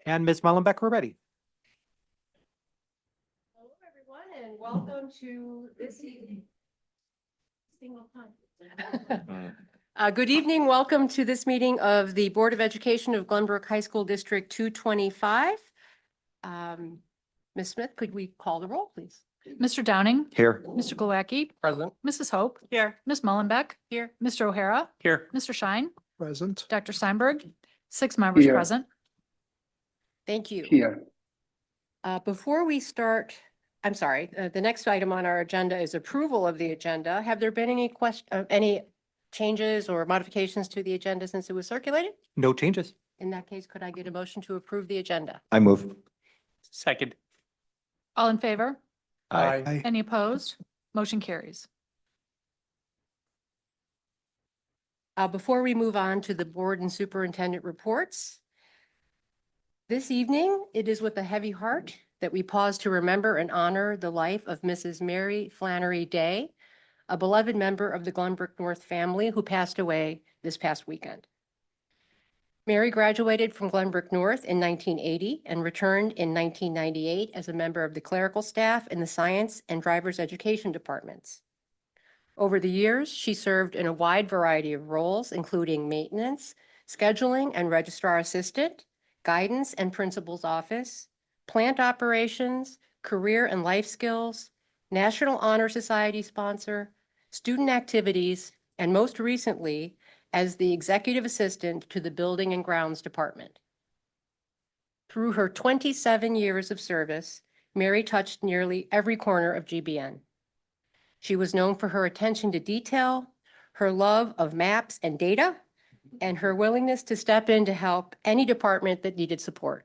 And Ms. Mullenbeck, we're ready. Hello, everyone, and welcome to this evening. Good evening. Welcome to this meeting of the Board of Education of Glenbrook High School District 225. Ms. Smith, could we call the roll, please? Mr. Downing, Here. Mr. Glowacki, Present. Mrs. Hope, Here. Ms. Mullenbeck, Here. Mr. O'Hara, Here. Mr. Shine, Present. Dr. Steinberg, 6 members Here. present. Thank you. Here. Before we start, I'm sorry, the next item on our agenda is approval of the agenda. Have there been any changes or modifications to the agenda since it was circulated? No changes. In that case, could I get a motion to approve the agenda? I move. Second. All in favor? Aye. Any opposed? Motion carries. Before we move on to the board and superintendent reports, this evening, it is with a heavy heart that we pause to remember and honor the life of Mrs. Mary Flannery Day, a beloved member of the Glenbrook North family who passed away this past weekend. Mary graduated from Glenbrook North in 1980 and returned in 1998 as a member of the clerical staff in the science and driver's education departments. Over the years, she served in a wide variety of roles, including maintenance, scheduling and registrar assistant, guidance and principal's office, plant operations, career and life skills, National Honor Society sponsor, student activities, and most recently, as the executive assistant to the Building and Grounds Department. Through her 27 years of service, Mary touched nearly every corner of GBN. She was known for her attention to detail, her love of maps and data, and her willingness to step in to help any department that needed support.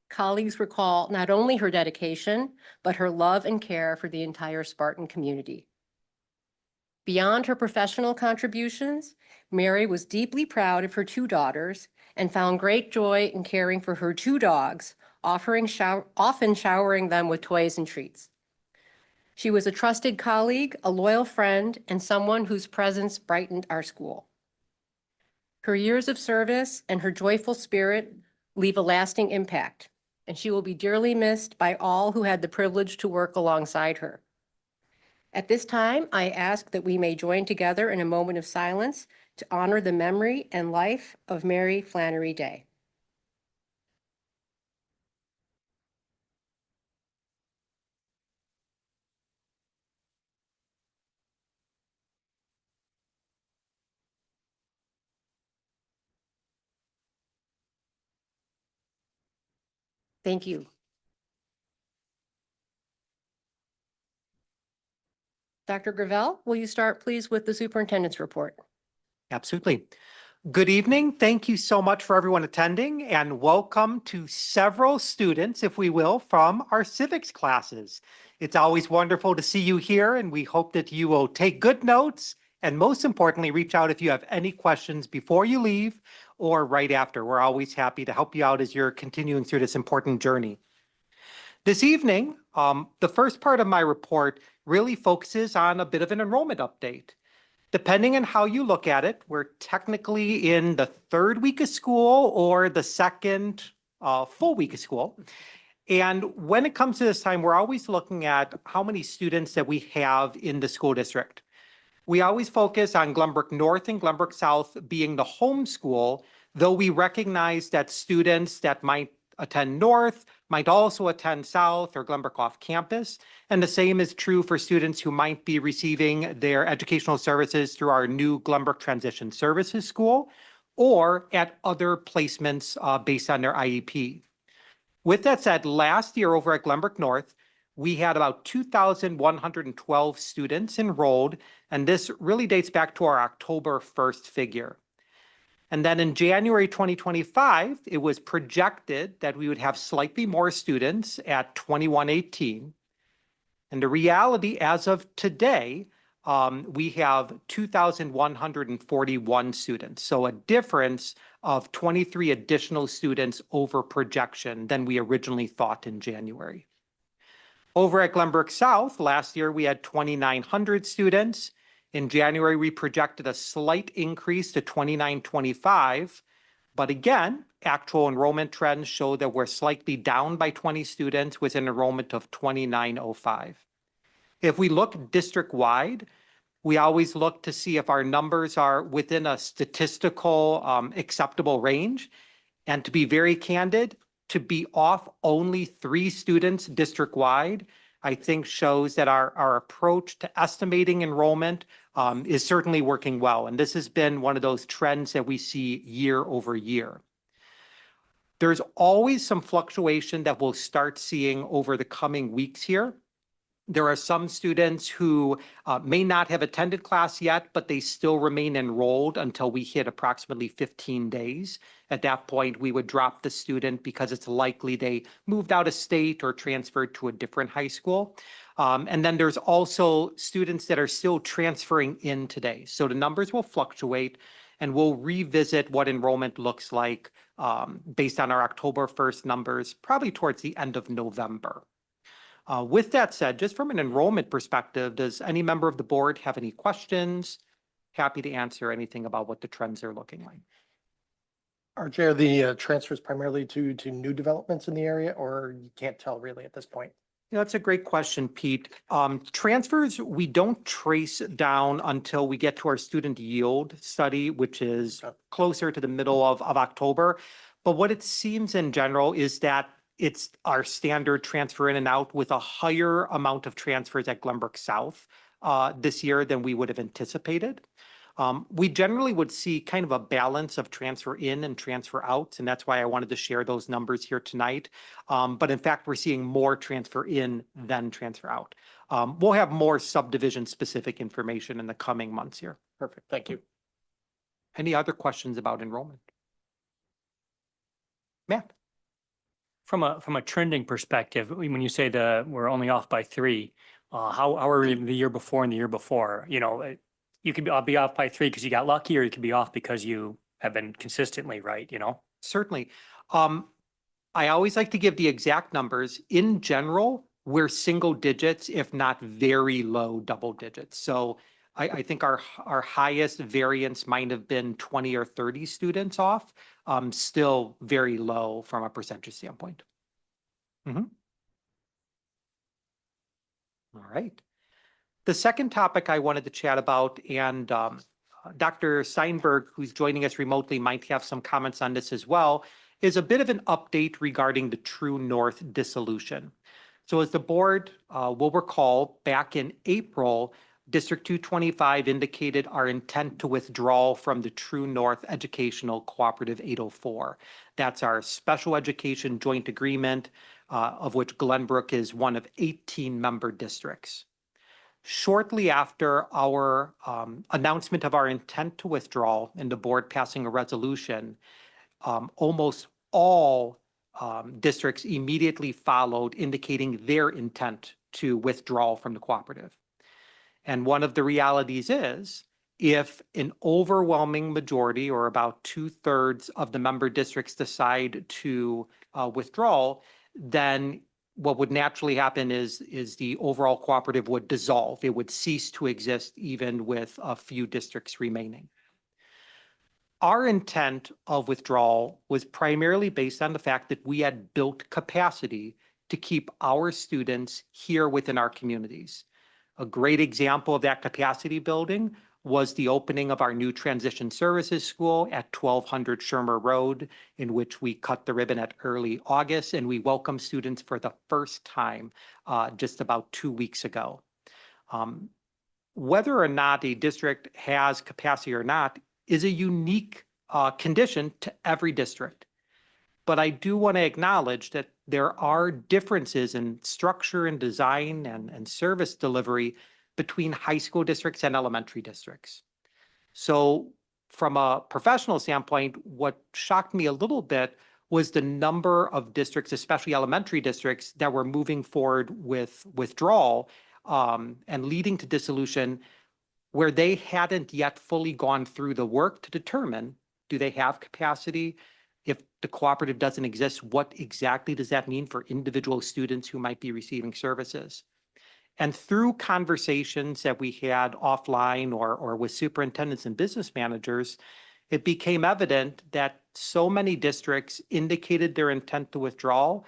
Colleagues recall not only her dedication, but her love and care for the entire Spartan community. Beyond her professional contributions, Mary was deeply proud of her 2 daughters and found great joy in caring for her 2 dogs, often showering them with toys and treats. She was a trusted colleague, a loyal friend, and someone whose presence brightened our school. Her years of service and her joyful spirit leave a lasting impact, and she will be dearly missed by all who had the privilege to work alongside her. At this time, I ask that we may join together in a moment of silence to honor the memory and life of Mary Flannery Day. Thank you. Dr. Gravel, will you start please with the superintendent's report? Absolutely. Good evening. Thank you so much for everyone attending, and welcome to several students, if we will, from our civics classes. It's always wonderful to see you here, and we hope that you will take good notes and most importantly, reach out if you have any questions before you leave or right after. We're always happy to help you out as you're continuing through this important journey. This evening, the first part of my report really focuses on a bit of an enrollment update. Depending on how you look at it, we're technically in the 3rd week of school or the 2nd full week of school. And when it comes to this time, we're always looking at how many students that we have in the school district. We always focus on Glenbrook North and Glenbrook South being the home school, though we recognize that students that might attend North might also attend South or Glenbrook off campus. And the same is true for students who might be receiving their educational services through our new Glenbrook Transition Services School or at other placements based on their IEP. With that said, last year over at Glenbrook North, we had about 2,112 students enrolled, and this really dates back to our October 1st figure. And then in January 2025, it was projected that we would have slightly more students at 2,118. And the reality as of today, we have 2,141 students. So a difference of 23 additional students over projection than we originally thought in January. Over at Glenbrook South, last year we had 2,900 students. In January, we projected a slight increase to 2,925. But again, actual enrollment trends show that we're slightly down by 20 students with an enrollment of 2905. If we look district-wide, we always look to see if our numbers are within a statistical acceptable range. And to be very candid, to be off only 3 students district-wide, I think shows that our approach to estimating enrollment is certainly working well. And this has been one of those trends that we see year over year. There's always some fluctuation that we'll start seeing over the coming weeks here. There are some students who may not have attended class yet, but they still remain enrolled until we hit approximately 15 days. At that point, we would drop the student because it's likely they moved out of state or transferred to a different high school. And then there's also students that are still transferring in today. So the numbers will fluctuate, and we'll revisit what enrollment looks like based on our October 1st numbers, probably towards the end of November. With that said, just from an enrollment perspective, does any member of the board have any questions? Happy to answer anything about what the trends are looking like. RJ, are the transfers primarily to new developments in the area, or you can't tell really at this point? Yeah, that's a great question, Pete. Transfers, we don't trace down until we get to our student yield study, which is closer to the middle of October. But what it seems in general is that it's our standard transfer in and out with a higher amount of transfers at Glenbrook South this year than we would have anticipated. We generally would see kind of a balance of transfer in and transfer out, and that's why I wanted to share those numbers here tonight. But in fact, we're seeing more transfer in than transfer out. We'll have more subdivision specific information in the coming months here. Perfect, thank you. Any other questions about enrollment? Matt? From a trending perspective, when you say we're only off by 3, how are we the year before and the year before? You know, you could be off by 3 because you got lucky, or you could be off because you have been consistently right, you know? Certainly. I always like to give the exact numbers. In general, we're single digits, if not very low double digits. So I think our highest variance might have been 20 or 30 students off, still very low from a percentage standpoint. All right. The second topic I wanted to chat about, and Dr. Steinberg, who's joining us remotely, might have some comments on this as well, is a bit of an update regarding the True North dissolution. So as the board will recall, back in April, District 225 indicated our intent to withdraw from the True North Educational Cooperative 804. That's our special education joint agreement, of which Glenbrook is one of 18 member districts. Shortly after our announcement of our intent to withdraw and the board passing a resolution, almost all districts immediately followed, indicating their intent to withdraw from the cooperative. And one of the realities is, if an overwhelming majority, or about 2/3 of the member districts, decide to withdraw, then what would naturally happen is the overall cooperative would dissolve. It would cease to exist even with a few districts remaining. Our intent of withdrawal was primarily based on the fact that we had built capacity to keep our students here within our communities. A great example of that capacity building was the opening of our new transition services school at 1200 Shermer Road, in which we cut the ribbon at early August, and we welcomed students for the first time just about 2 weeks ago. Whether or not a district has capacity or not is a unique condition to every district. But I do want to acknowledge that there are differences in structure and design and service delivery between high school districts and elementary districts. So from a professional standpoint, what shocked me a little bit was the number of districts, especially elementary districts, that were moving forward with withdrawal and leading to dissolution, where they hadn't yet fully gone through the work to determine, do they have capacity? If the cooperative doesn't exist, what exactly does that mean for individual students who might be receiving services? And through conversations that we had offline or with superintendents and business managers, it became evident that so many districts indicated their intent to withdraw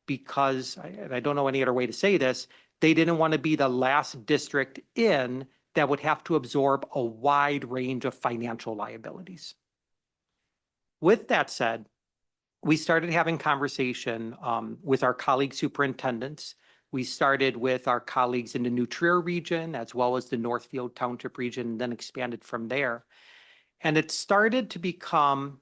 because, and I don't know any other way to say this, they didn't want to be the last district in that would have to absorb a wide range of financial liabilities. With that said, we started having conversation with our colleague superintendents. We started with our colleagues in the New Trier region as well as the Northfield Township region, and then expanded from there. And it started to become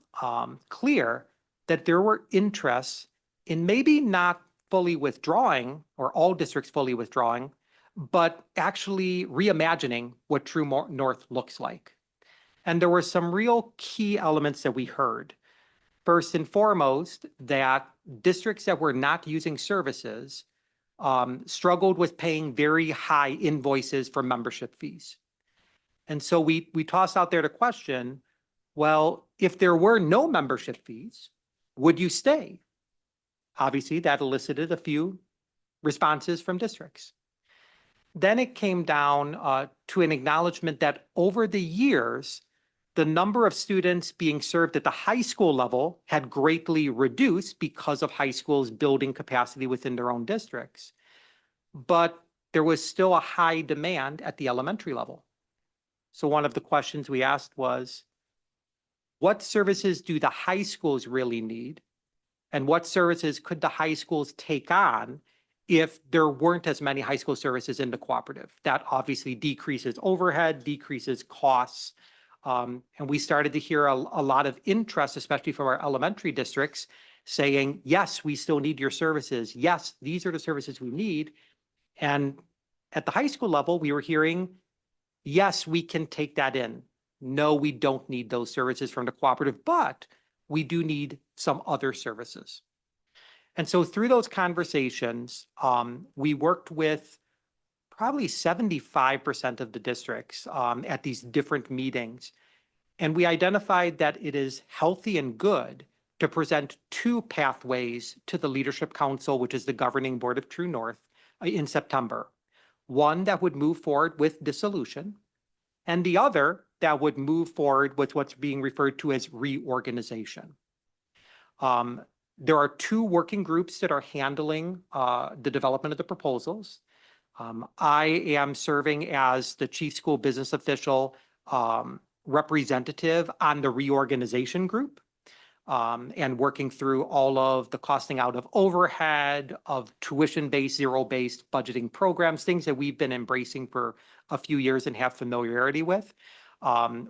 clear that there were interests in maybe not fully withdrawing or all districts fully withdrawing, but actually reimagining what True North looks like. And there were some real key elements that we heard. First and foremost, that districts that were not using services struggled with paying very high invoices for membership fees. And so we tossed out there the question, well, if there were no membership fees, would you stay? Obviously, that elicited a few responses from districts. Then it came down to an acknowledgement that over the years, the number of students being served at the high school level had greatly reduced because of high schools building capacity within their own districts. But there was still a high demand at the elementary level. So one of the questions we asked was, what services do the high schools really need? And what services could the high schools take on if there weren't as many high school services in the cooperative? That obviously decreases overhead, decreases costs. And we started to hear a lot of interest, especially from our elementary districts, saying, yes, we still need your services. Yes, these are the services we need. And at the high school level, we were hearing, yes, we can take that in. No, we don't need those services from the cooperative, but we do need some other services. And so through those conversations, we worked with probably 75% of the districts at these different meetings. And we identified that it is healthy and good to present two pathways to the Leadership Council, which is the governing board of True North, in September. One that would move forward with dissolution, and the other that would move forward with what's being referred to as reorganization. There are two working groups that are handling the development of the proposals. I am serving as the chief school business official representative on the reorganization group and working through all of the costing out of overhead, of tuition-based, zero-based budgeting programs, things that we've been embracing for a few years and have familiarity with.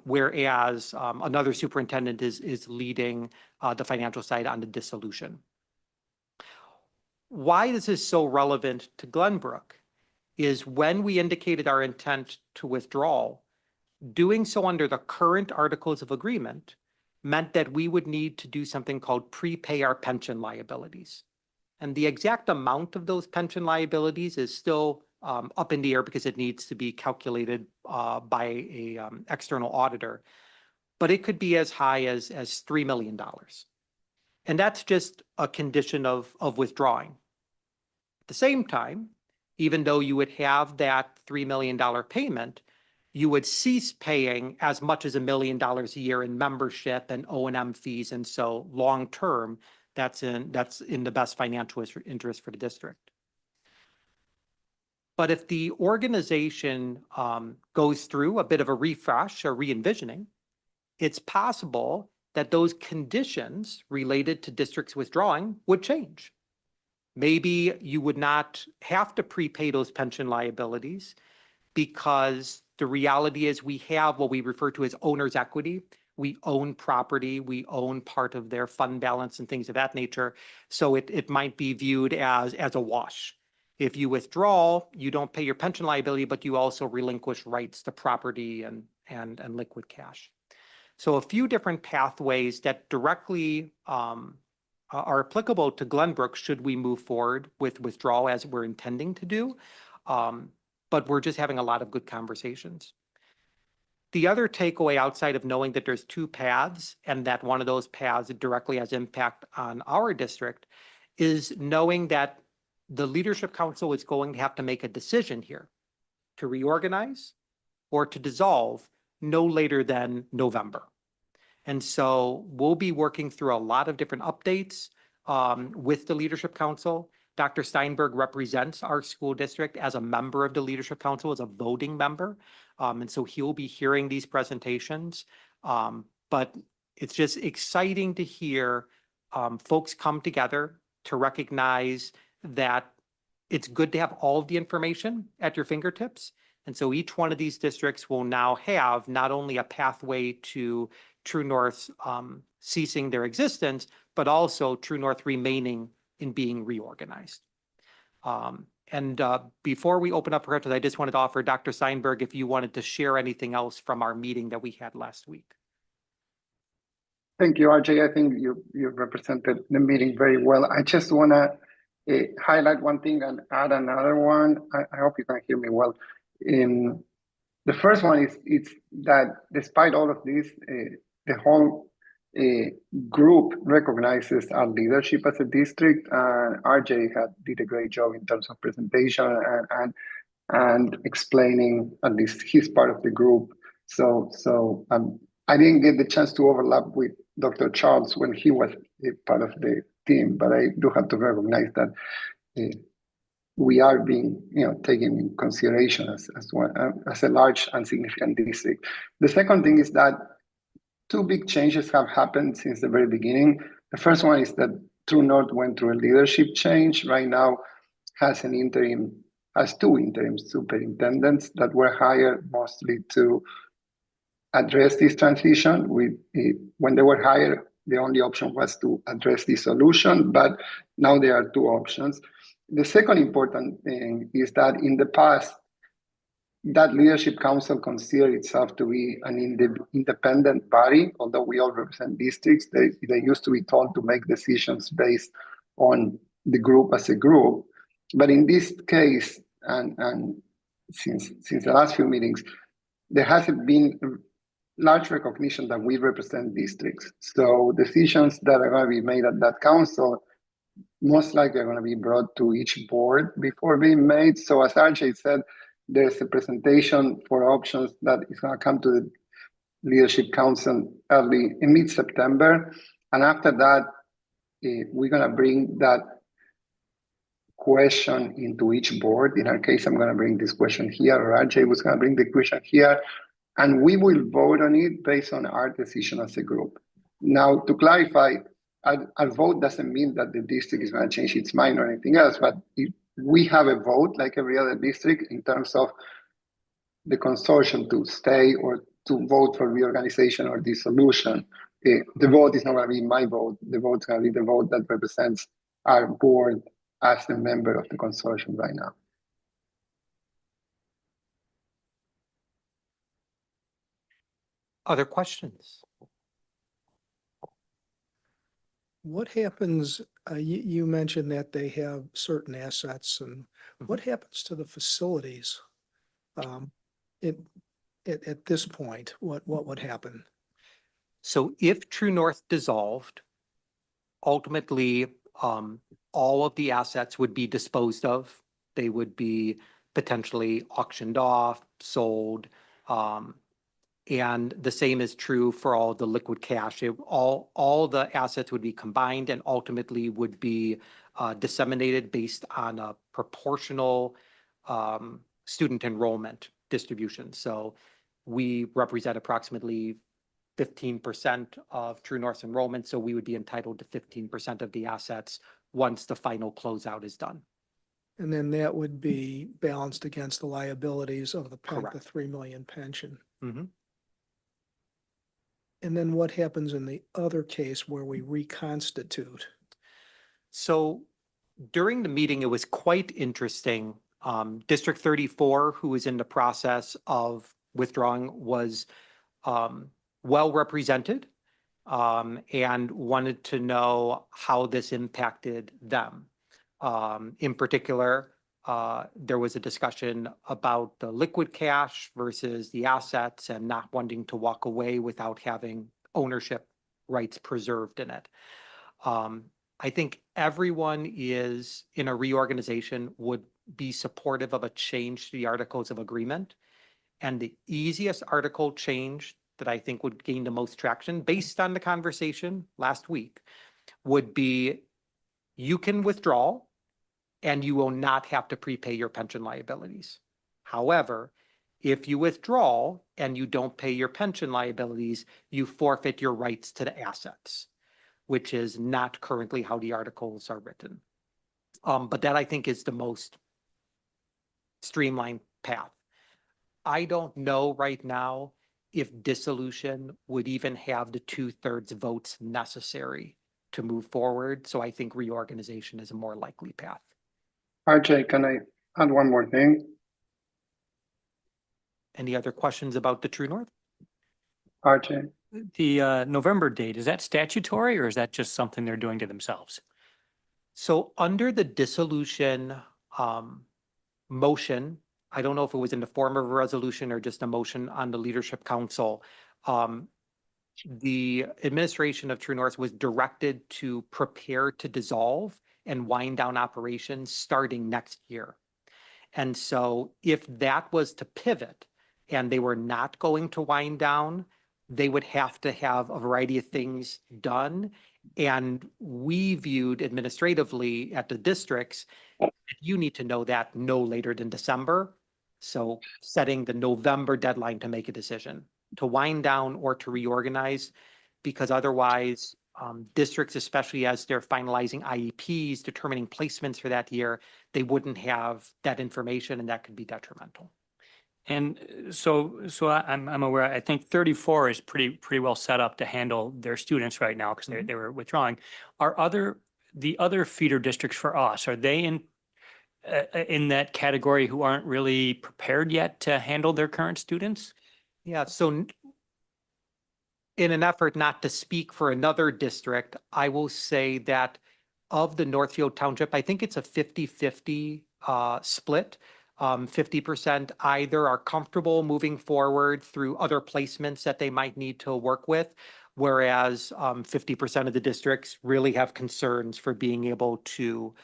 Whereas another superintendent is leading the financial side on the dissolution. Why this is so relevant to Glenbrook is when we indicated our intent to withdraw, doing so under the current articles of agreement meant that we would need to do something called prepay our pension liabilities. And the exact amount of those pension liabilities is still up in the air because it needs to be calculated by a external auditor. But it could be as high as $3 million. And that's just a condition of withdrawing. At the same time, even though you would have that $3 million payment, you would cease paying as much as $1 million a year in membership and O&M fees. And so long term, that's in the best financial interest for the district. But if the organization goes through a bit of a refresh or re-envisioning, it's possible that those conditions related to districts withdrawing would change. Maybe you would not have to prepay those pension liabilities because the reality is we have what we refer to as owner's equity. We own property, we own part of their fund balance and things of that nature. So it might be viewed as a wash. If you withdraw, you don't pay your pension liability, but you also relinquish rights to property and liquid cash. So a few different pathways that directly are applicable to Glenbrook should we move forward with withdrawal as we're intending to do. But we're just having a lot of good conversations. The other takeaway outside of knowing that there's two paths and that one of those paths directly has impact on our district is knowing that the Leadership Council is going to have to make a decision here to reorganize or to dissolve no later than November. And so we'll be working through a lot of different updates with the Leadership Council. Dr. Steinberg represents our school district as a member of the Leadership Council, as a voting member. And so he'll be hearing these presentations. But it's just exciting to hear folks come together to recognize that it's good to have all of the information at your fingertips. And so each one of these districts will now have not only a pathway to True North ceasing their existence, but also True North remaining in being reorganized. Before we open up for questions, I just wanted to offer Dr. Steinberg if you wanted to share anything else from our meeting that we had last week. Thank you, RJ. I think you represented the meeting very well. I just want to highlight one thing and add another one. I hope you can hear me well. The first one is that despite all of this, the whole group recognizes our leadership as a district. RJ did a great job in terms of presentation and explaining at least his part of the group. So I didn't get the chance to overlap with Dr. Charles when he was a part of the team, but I do have to recognize that we are being, taken in consideration as a large and significant district. The second thing is that two big changes have happened since the very beginning. The first one is that True North went through a leadership change. Right now has two interim superintendents that were hired mostly to address this transition. When they were hired, the only option was to address the solution, but now there are two options. The second important thing is that in the past, that leadership council considered itself to be an independent body, although we all represent districts. They used to be told to make decisions based on the group as a group. But in this case, and since the last few meetings, there hasn't been large recognition that we represent districts. So decisions that are going to be made at that council most likely are going to be brought to each board before being made. So as RJ said, there's a presentation for options that is going to come to the Leadership Council in mid-September. And after that, we're going to bring that question into each board. In our case, I'm going to bring this question here, or RJ was going to bring the question here, and we will vote on it based on our decision as a group. Now, to clarify, our vote doesn't mean that the district is going to change its mind or anything else, but we have a vote like every other district in terms of the consortium to stay or to vote for reorganization or dissolution. The vote is not going to be my vote. The vote is going to be the vote that represents our board as a member of the consortium right now. Other questions? What happens, you mentioned that they have certain assets, and what happens to the facilities? At this point, what would happen? So if True North dissolved, ultimately, all of the assets would be disposed of. They would be potentially auctioned off, sold, and the same is true for all the liquid cash. All the assets would be combined and ultimately would be disseminated based on a proportional student enrollment distribution. So we represent approximately 15% of True North's enrollment, so we would be entitled to 15% of the assets once the final closeout is done. And then that would be balanced against the liabilities of the Correct. 3 million pension. Mm-hmm. And then what happens in the other case where we reconstitute? So during the meeting, it was quite interesting. District 34, who is in the process of withdrawing, was well represented and wanted to know how this impacted them. In particular, there was a discussion about the liquid cash versus the assets and not wanting to walk away without having ownership rights preserved in it. I think everyone is in a reorganization would be supportive of a change to the Articles of Agreement. And the easiest article change that I think would gain the most traction based on the conversation last week would be you can withdraw and you will not have to prepay your pension liabilities. However, if you withdraw and you don't pay your pension liabilities, you forfeit your rights to the assets, which is not currently how the articles are written. But that I think is the most streamlined path. I don't know right now if dissolution would even have the 2/3 votes necessary to move forward. So I think reorganization is a more likely path. RJ, can I add one more thing? Any other questions about the True North? RJ, The November date, is that statutory or is that just something they're doing to themselves? So under the dissolution motion, I don't know if it was in the form of a resolution or just a motion on the Leadership Council. The administration of True North was directed to prepare to dissolve and wind down operations starting next year. And so if that was to pivot and they were not going to wind down, they would have to have a variety of things done. And we viewed administratively at the districts, you need to know that no later than December. So setting the November deadline to make a decision to wind down or to reorganize, because otherwise districts, especially as they're finalizing IEPs, determining placements for that year, they wouldn't have that information and that could be detrimental. And so I'm aware, I think 34 is pretty well set up to handle their students right now because they were withdrawing. Are the other feeder districts for us, are they in that category who aren't really prepared yet to handle their current students? Yeah, so in an effort not to speak for another district, I will say that of the Northfield Township, I think it's a 50-50 split. 50% either are comfortable moving forward through other placements that they might need to work with, whereas 50% of the districts really have concerns for being able to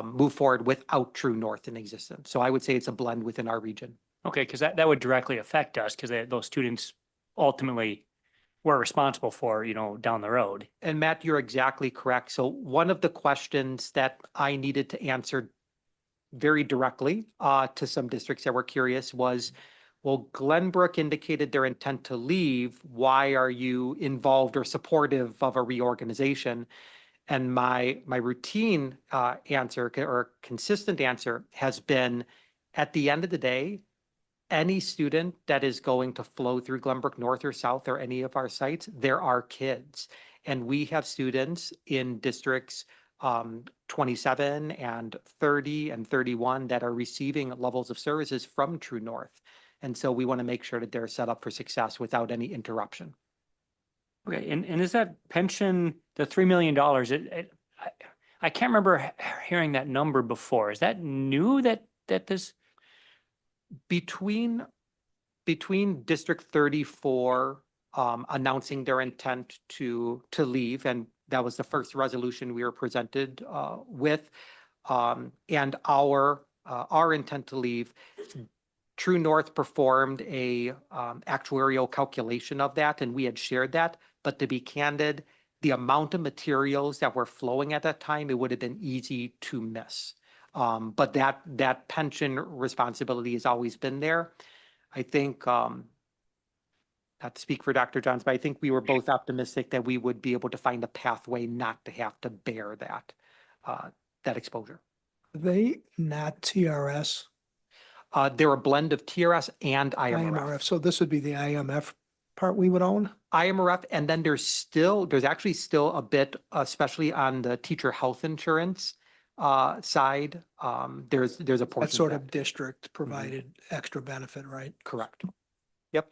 move forward without True North in existence. So I would say it's a blend within our region. Okay, because that would directly affect us because those students ultimately we're responsible for, down the road. And Matt, you're exactly correct. So one of the questions that I needed to answer very directly to some districts that were curious was, well, Glenbrook indicated their intent to leave. Why are you involved or supportive of a reorganization? And my routine answer or consistent answer has been, at the end of the day, any student that is going to flow through Glenbrook North or South or any of our sites, there are kids. And we have students in districts 27 and 30 and 31 that are receiving levels of services from True North. And so we want to make sure that they're set up for success without any interruption. Okay, and is that pension, the $3 million, I can't remember hearing that number before. Is that new that this? Between District 34 announcing their intent to leave, and that was the first resolution we were presented with, and our intent to leave, True North performed a actuarial calculation of that, and we had shared that. But to be candid, the amount of materials that were flowing at that time, it would have been easy to miss. But that pension responsibility has always been there. I think, not to speak for Dr. Johns, but I think we were both optimistic that we would be able to find a pathway not to have to bear that exposure. Are they not TRS? They're a blend of TRS and IMRF. So this would be the IMF part we would own? IMRF, and then there's actually still a bit, especially on the teacher health insurance side. There's a portion. That sort of district provided extra benefit, right? Correct. Yep.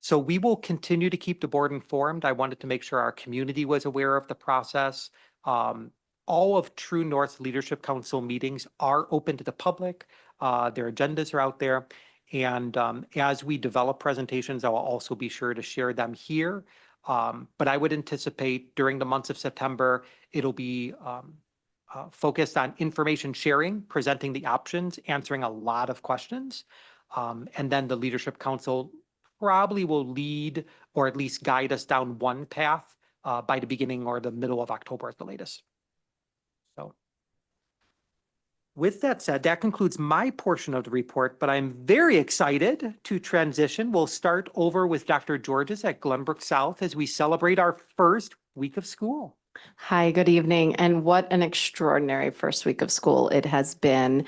So we will continue to keep the board informed. I wanted to make sure our community was aware of the process. All of True North's Leadership Council meetings are open to the public. Their agendas are out there. And as we develop presentations, I will also be sure to share them here. But I would anticipate during the months of September, it'll be focused on information sharing, presenting the options, answering a lot of questions. And then the Leadership Council probably will lead or at least guide us down one path by the beginning or the middle of October at the latest. So with that said, that concludes my portion of the report, but I'm very excited to transition. We'll start over with Dr. Georges at Glenbrook South as we celebrate our first week of school. Hi, good evening, and what an extraordinary first week of school it has been.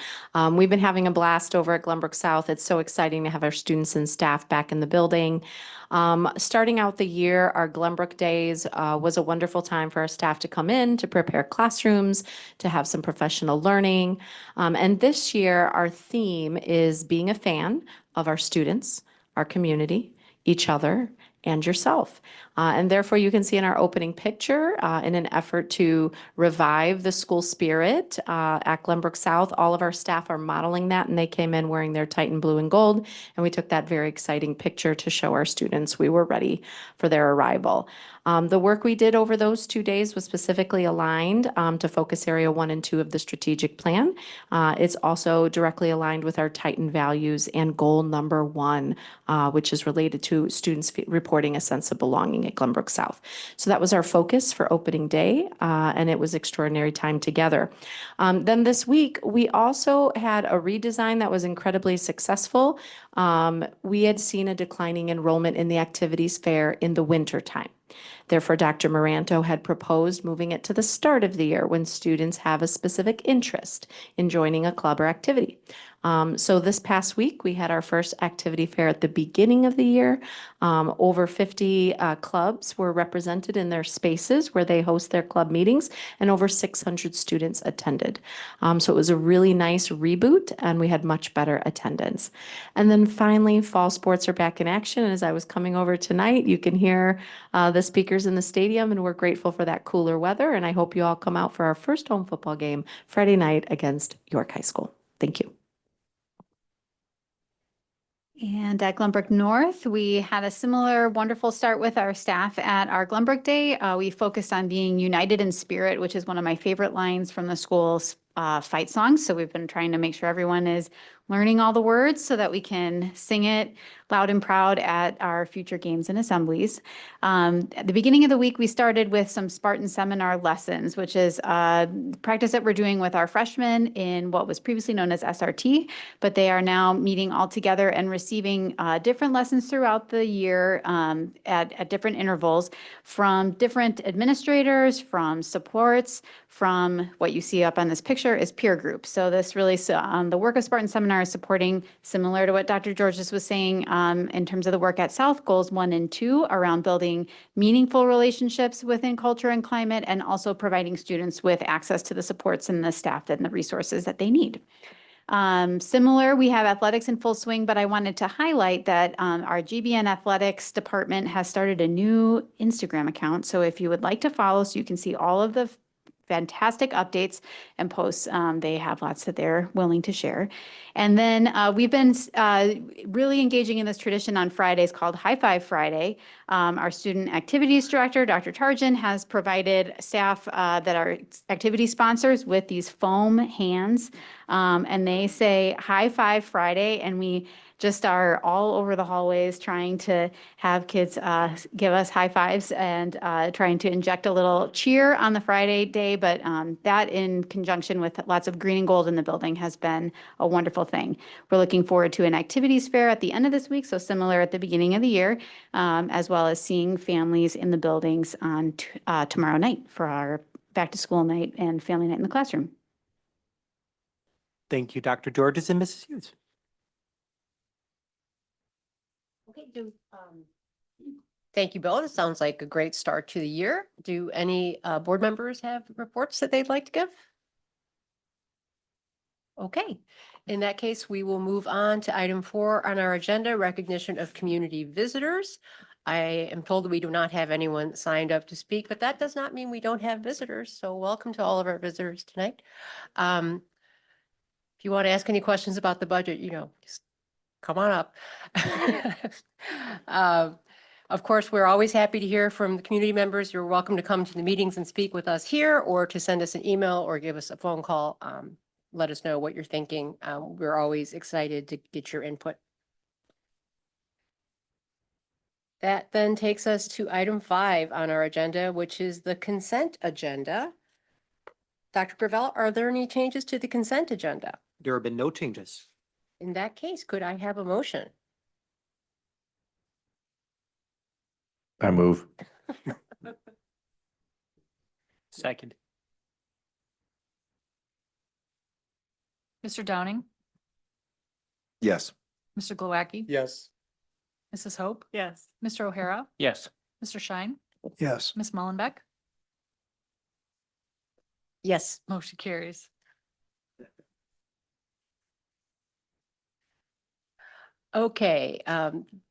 We've been having a blast over at Glenbrook South. It's so exciting to have our students and staff back in the building. Starting out the year, our Glenbrook Days was a wonderful time for our staff to come in, to prepare classrooms, to have some professional learning. And this year, our theme is being a fan of our students, our community, each other, and yourself. And therefore, you can see in our opening picture, in an effort to revive the school spirit at Glenbrook South, all of our staff are modeling that, and they came in wearing their Titan blue and gold, and we took that very exciting picture to show our students we were ready for their arrival. The work we did over those 2 days was specifically aligned to focus area 1 and 2 of the strategic plan. It's also directly aligned with our Titan values and goal number 1, which is related to students reporting a sense of belonging at Glenbrook South. So that was our focus for opening day, and it was extraordinary time together. Then this week, we also had a redesign that was incredibly successful. We had seen a declining enrollment in the activities fair in the winter time. Therefore, Dr. Maranto had proposed moving it to the start of the year when students have a specific interest in joining a club or activity. So this past week, we had our first activity fair at the beginning of the year. Over 50 clubs were represented in their spaces where they host their club meetings, and over 600 students attended. So it was a really nice reboot, and we had much better attendance. And then finally, fall sports are back in action. And as I was coming over tonight, you can hear the speakers in the stadium, and we're grateful for that cooler weather. And I hope you all come out for our first home football game Friday night against York High School. Thank you. And at Glenbrook North, we had a similar wonderful start with our staff at our Glenbrook Day. We focused on being united in spirit, which is one of my favorite lines from the school's fight songs. So we've been trying to make sure everyone is learning all the words so that we can sing it loud and proud at our future games and assemblies. At the beginning of the week, we started with some Spartan seminar lessons, which is practice that we're doing with our freshmen in what was previously known as SRT, but they are now meeting all together and receiving different lessons throughout the year at different intervals from different administrators, from supports, from what you see up on this picture is peer groups. So this really, the work of Spartan Seminar is supporting, similar to what Dr. Georges was saying, in terms of the work at South, goals 1 and 2 around building meaningful relationships within culture and climate, and also providing students with access to the supports and the staff and the resources that they need. Similar, we have athletics in full swing, but I wanted to highlight that our GBN athletics department has started a new Instagram account. So if you would like to follow, so you can see all of the fantastic updates and posts. They have lots that they're willing to share. And then we've been really engaging in this tradition on Fridays called High Five Friday. Our student activities director, Dr. Tarjan, has provided staff that are activity sponsors with these foam hands. And they say High Five Friday, and we just are all over the hallways trying to have kids give us high fives and trying to inject a little cheer on the Friday day. But that in conjunction with lots of green and gold in the building has been a wonderful thing. We're looking forward to an activities fair at the end of this week, so similar at the beginning of the year, as well as seeing families in the buildings on tomorrow night for our back to school night and family night in the classroom. Thank you, Dr. Georges and Mrs. Hughes. Okay, thank you, Bill. It sounds like a great start to the year. Do any board members have reports that they'd like to give? Okay, in that case, we will move on to item 4 on our agenda, recognition of community visitors. I am told that we do not have anyone signed up to speak, but that does not mean we don't have visitors. So welcome to all of our visitors tonight. If you want to ask any questions about the budget, just come on up. Of course, we're always happy to hear from the community members. You're welcome to come to the meetings and speak with us here, or to send us an email or give us a phone call. Let us know what you're thinking. We're always excited to get your input That then takes us to item 5 on our agenda, which is the consent agenda. Dr. Gravel, are there any changes to the consent agenda? There have been no changes. In that case, could I have a motion? I move. Second. Mr. Downing, Yes. Mr. Glowacki. Yes. Mrs. Hope, Yes. Mr. O'Hara, Yes. Mr. Schein, Yes. Ms. Mullenbeck. Yes. Motion carries. Okay,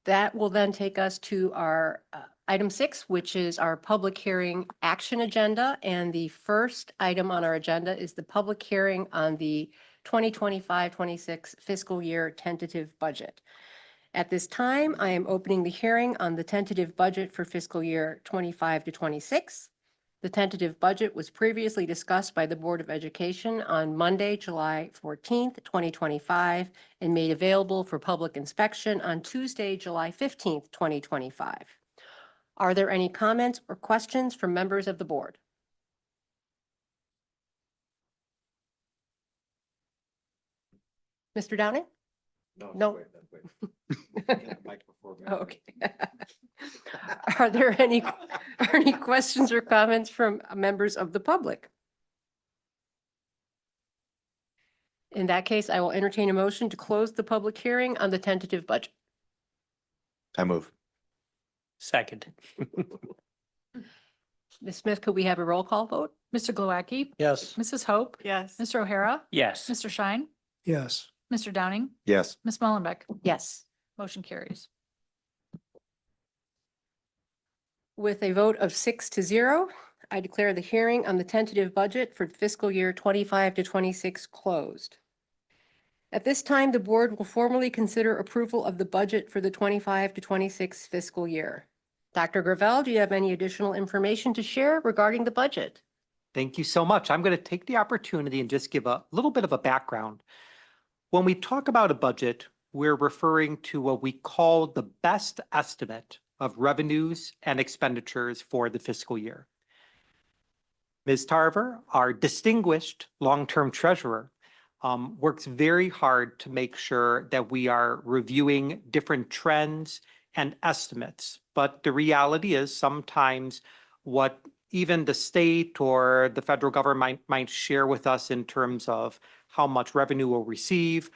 that will then take us to our item 6, which is our public hearing action agenda. And the first item on our agenda is the public hearing on the 2025-26 fiscal year tentative budget. At this time, I am opening the hearing on the tentative budget for fiscal year 25 to 26. The tentative budget was previously discussed by the Board of Education on Monday, July 14th, 2025, and made available for public inspection on Tuesday, July 15th, 2025. Are there any comments or questions from members of the board? Mr. Downing? No. Okay. Are there any questions or comments from members of the public? In that case, I will entertain a motion to close the public hearing on the tentative budget. I move. Second. Ms. Smith, could we have a roll call vote? Mr. Glowacki, Yes. Mrs. Hope, Yes. Mr. O'Hara, Yes. Mr. Schein, Yes. Mr. Downing, Yes. Ms. Mullenbeck. Yes. Motion carries. With a vote of 6-0, I declare the hearing on the tentative budget for fiscal year 25 to 26 closed. At this time, the board will formally consider approval of the budget for the 25 to 26 fiscal year. Dr. Gravel, do you have any additional information to share regarding the budget? Thank you so much. I'm going to take the opportunity and just give a little bit of a background. When we talk about a budget, we're referring to what we call the best estimate of revenues and expenditures for the fiscal year. Ms. Tarver, our distinguished long-term treasurer, works very hard to make sure that we are reviewing different trends and estimates. But the reality is sometimes what even the state or the federal government might share with us in terms of how much revenue we'll receive,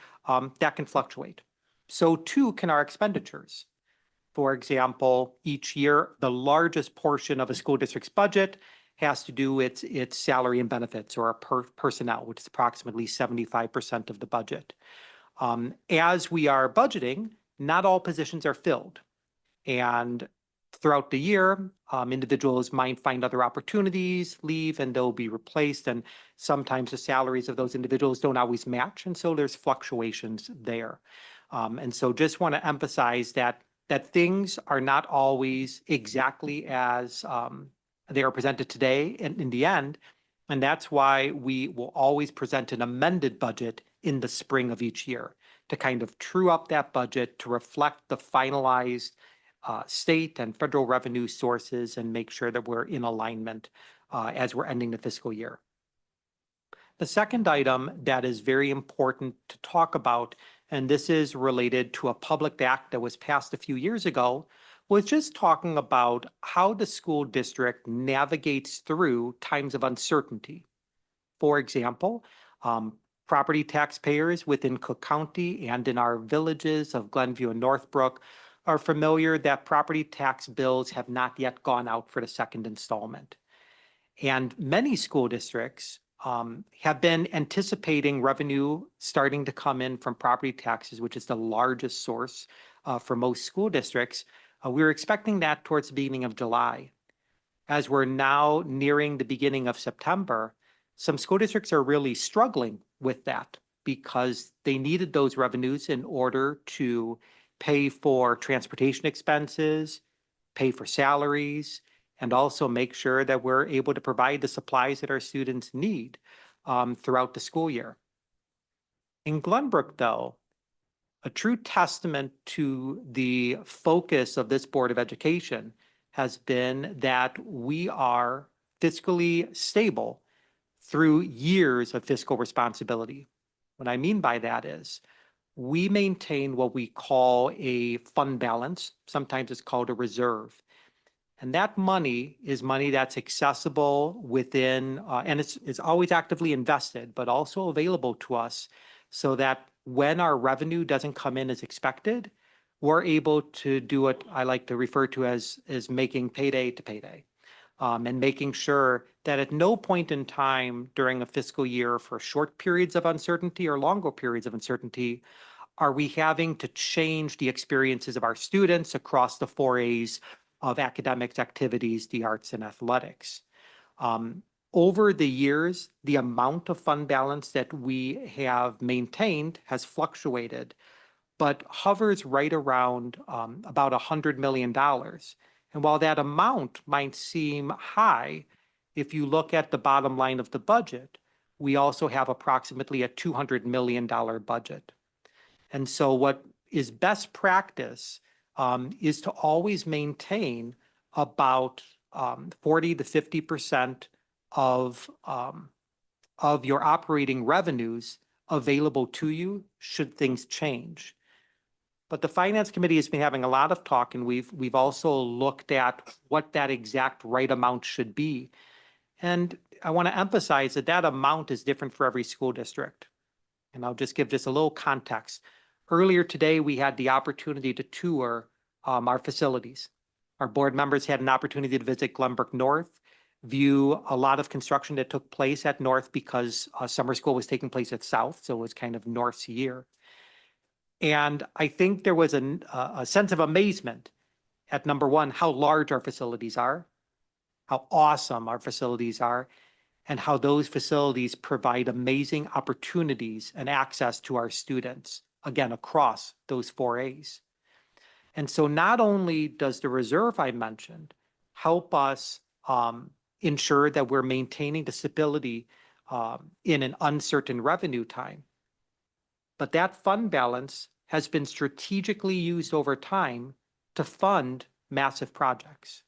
that can fluctuate. So too can our expenditures. For example, each year, the largest portion of a school district's budget has to do with its salary and benefits or personnel, which is approximately 75% of the budget. As we are budgeting, not all positions are filled. And throughout the year, individuals might find other opportunities, leave, and they'll be replaced. And sometimes the salaries of those individuals don't always match. And so there's fluctuations there. And so just want to emphasize that things are not always exactly as they are presented today in the end. And that's why we will always present an amended budget in the spring of each year to kind of true up that budget to reflect the finalized state and federal revenue sources and make sure that we're in alignment as we're ending the fiscal year. The second item that is very important to talk about, and this is related to a public act that was passed a few years ago, was just talking about how the school district navigates through times of uncertainty. For example, property taxpayers within Cook County and in our villages of Glenview and Northbrook are familiar that property tax bills have not yet gone out for the second installment. And many school districts have been anticipating revenue starting to come in from property taxes, which is the largest source for most school districts. We were expecting that towards the beginning of July. As we're now nearing the beginning of September, some school districts are really struggling with that because they needed those revenues in order to pay for transportation expenses, pay for salaries, and also make sure that we're able to provide the supplies that our students need throughout the school year. In Glenbrook, though, A true testament to the focus of this Board of Education has been that we are fiscally stable through years of fiscal responsibility. What I mean by that is we maintain what we call a fund balance. Sometimes it's called a reserve. And that money is money that's accessible within, and it's always actively invested, but also available to us so that when our revenue doesn't come in as expected, we're able to do what I like to refer to as making payday to payday. And making sure that at no point in time during a fiscal year for short periods of uncertainty or longer periods of uncertainty, are we having to change the experiences of our students across the 4As of academics, activities, the arts, and athletics. Over the years, the amount of fund balance that we have maintained has fluctuated, but hovers right around about $100 million. And while that amount might seem high, if you look at the bottom line of the budget, we also have approximately a $200 million budget. And so what is best practice is to always maintain about 40 to 50% of your operating revenues available to you should things change. But the Finance Committee has been having a lot of talk, and we've also looked at what that exact right amount should be. And I want to emphasize that that amount is different for every school district. And I'll just give just a little context. Earlier today, we had the opportunity to tour our facilities. Our board members had an opportunity to visit Glenbrook North, view a lot of construction that took place at North because summer school was taking place at South, so it was kind of North's year. And I think there was a sense of amazement at number one, how large our facilities are, how awesome our facilities are, and how those facilities provide amazing opportunities and access to our students, again, across those 4As. And so not only does the reserve I mentioned help us ensure that we're maintaining the stability in an uncertain revenue time, but that fund balance has been strategically used over time to fund massive projects.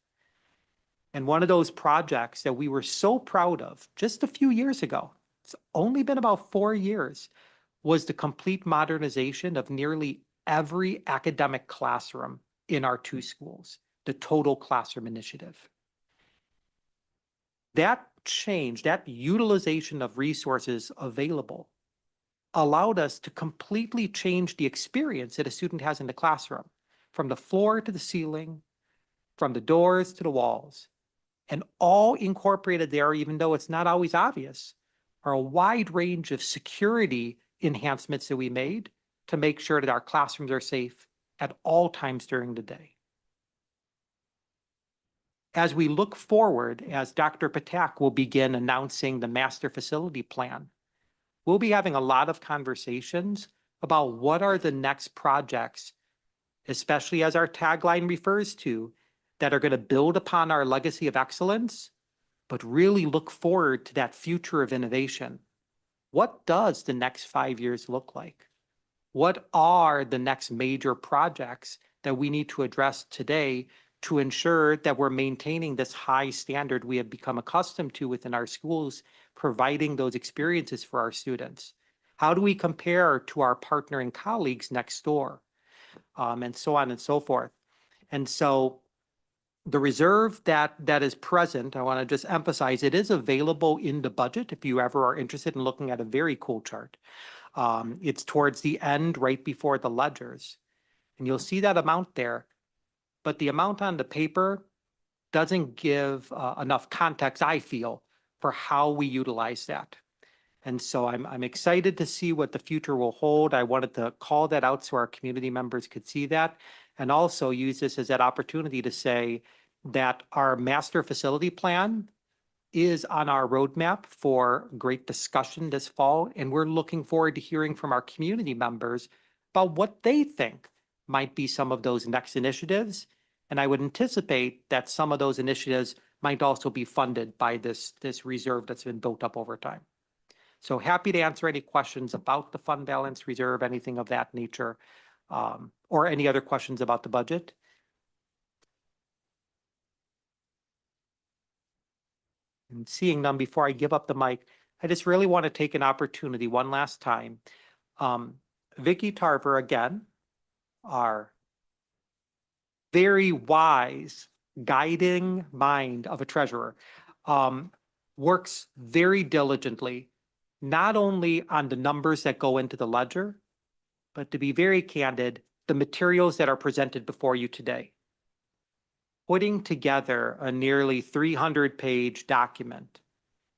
And one of those projects that we were so proud of just a few years ago, it's only been about 4 years, was the complete modernization of nearly every academic classroom in our 2 schools, the Total Classroom Initiative. That change, that utilization of resources available allowed us to completely change the experience that a student has in the classroom, from the floor to the ceiling, from the doors to the walls, and all incorporated there, even though it's not always obvious, are a wide range of security enhancements that we made to make sure that our classrooms are safe at all times during the day. As we look forward, as Dr. Patak will begin announcing the master facility plan, we'll be having a lot of conversations about what are the next projects, especially as our tagline refers to, that are going to build upon our legacy of excellence, but really look forward to that future of innovation. What does the next 5 years look like? What are the next major projects that we need to address today to ensure that we're maintaining this high standard we have become accustomed to within our schools, providing those experiences for our students? How do we compare to our partnering colleagues next door? And so on and so forth. And so the reserve that is present, I want to just emphasize, it is available in the budget if you ever are interested in looking at a very cool chart. It's towards the end, right before the ledgers. And you'll see that amount there. But the amount on the paper doesn't give enough context, I feel, for how we utilize that. And so I'm excited to see what the future will hold. I wanted to call that out so our community members could see that, and also use this as that opportunity to say that our master facility plan is on our roadmap for great discussion this fall, and we're looking forward to hearing from our community members about what they think might be some of those next initiatives. And I would anticipate that some of those initiatives might also be funded by this reserve that's been built up over time. So happy to answer any questions about the fund balance reserve, anything of that nature. Or any other questions about the budget? And seeing none, before I give up the mic, I just really want to take an opportunity one last time. Vicky Tarver, again, our very wise, guiding mind of a treasurer, works very diligently, not only on the numbers that go into the ledger, but to be very candid, the materials that are presented before you today. Putting together a nearly 300-page document,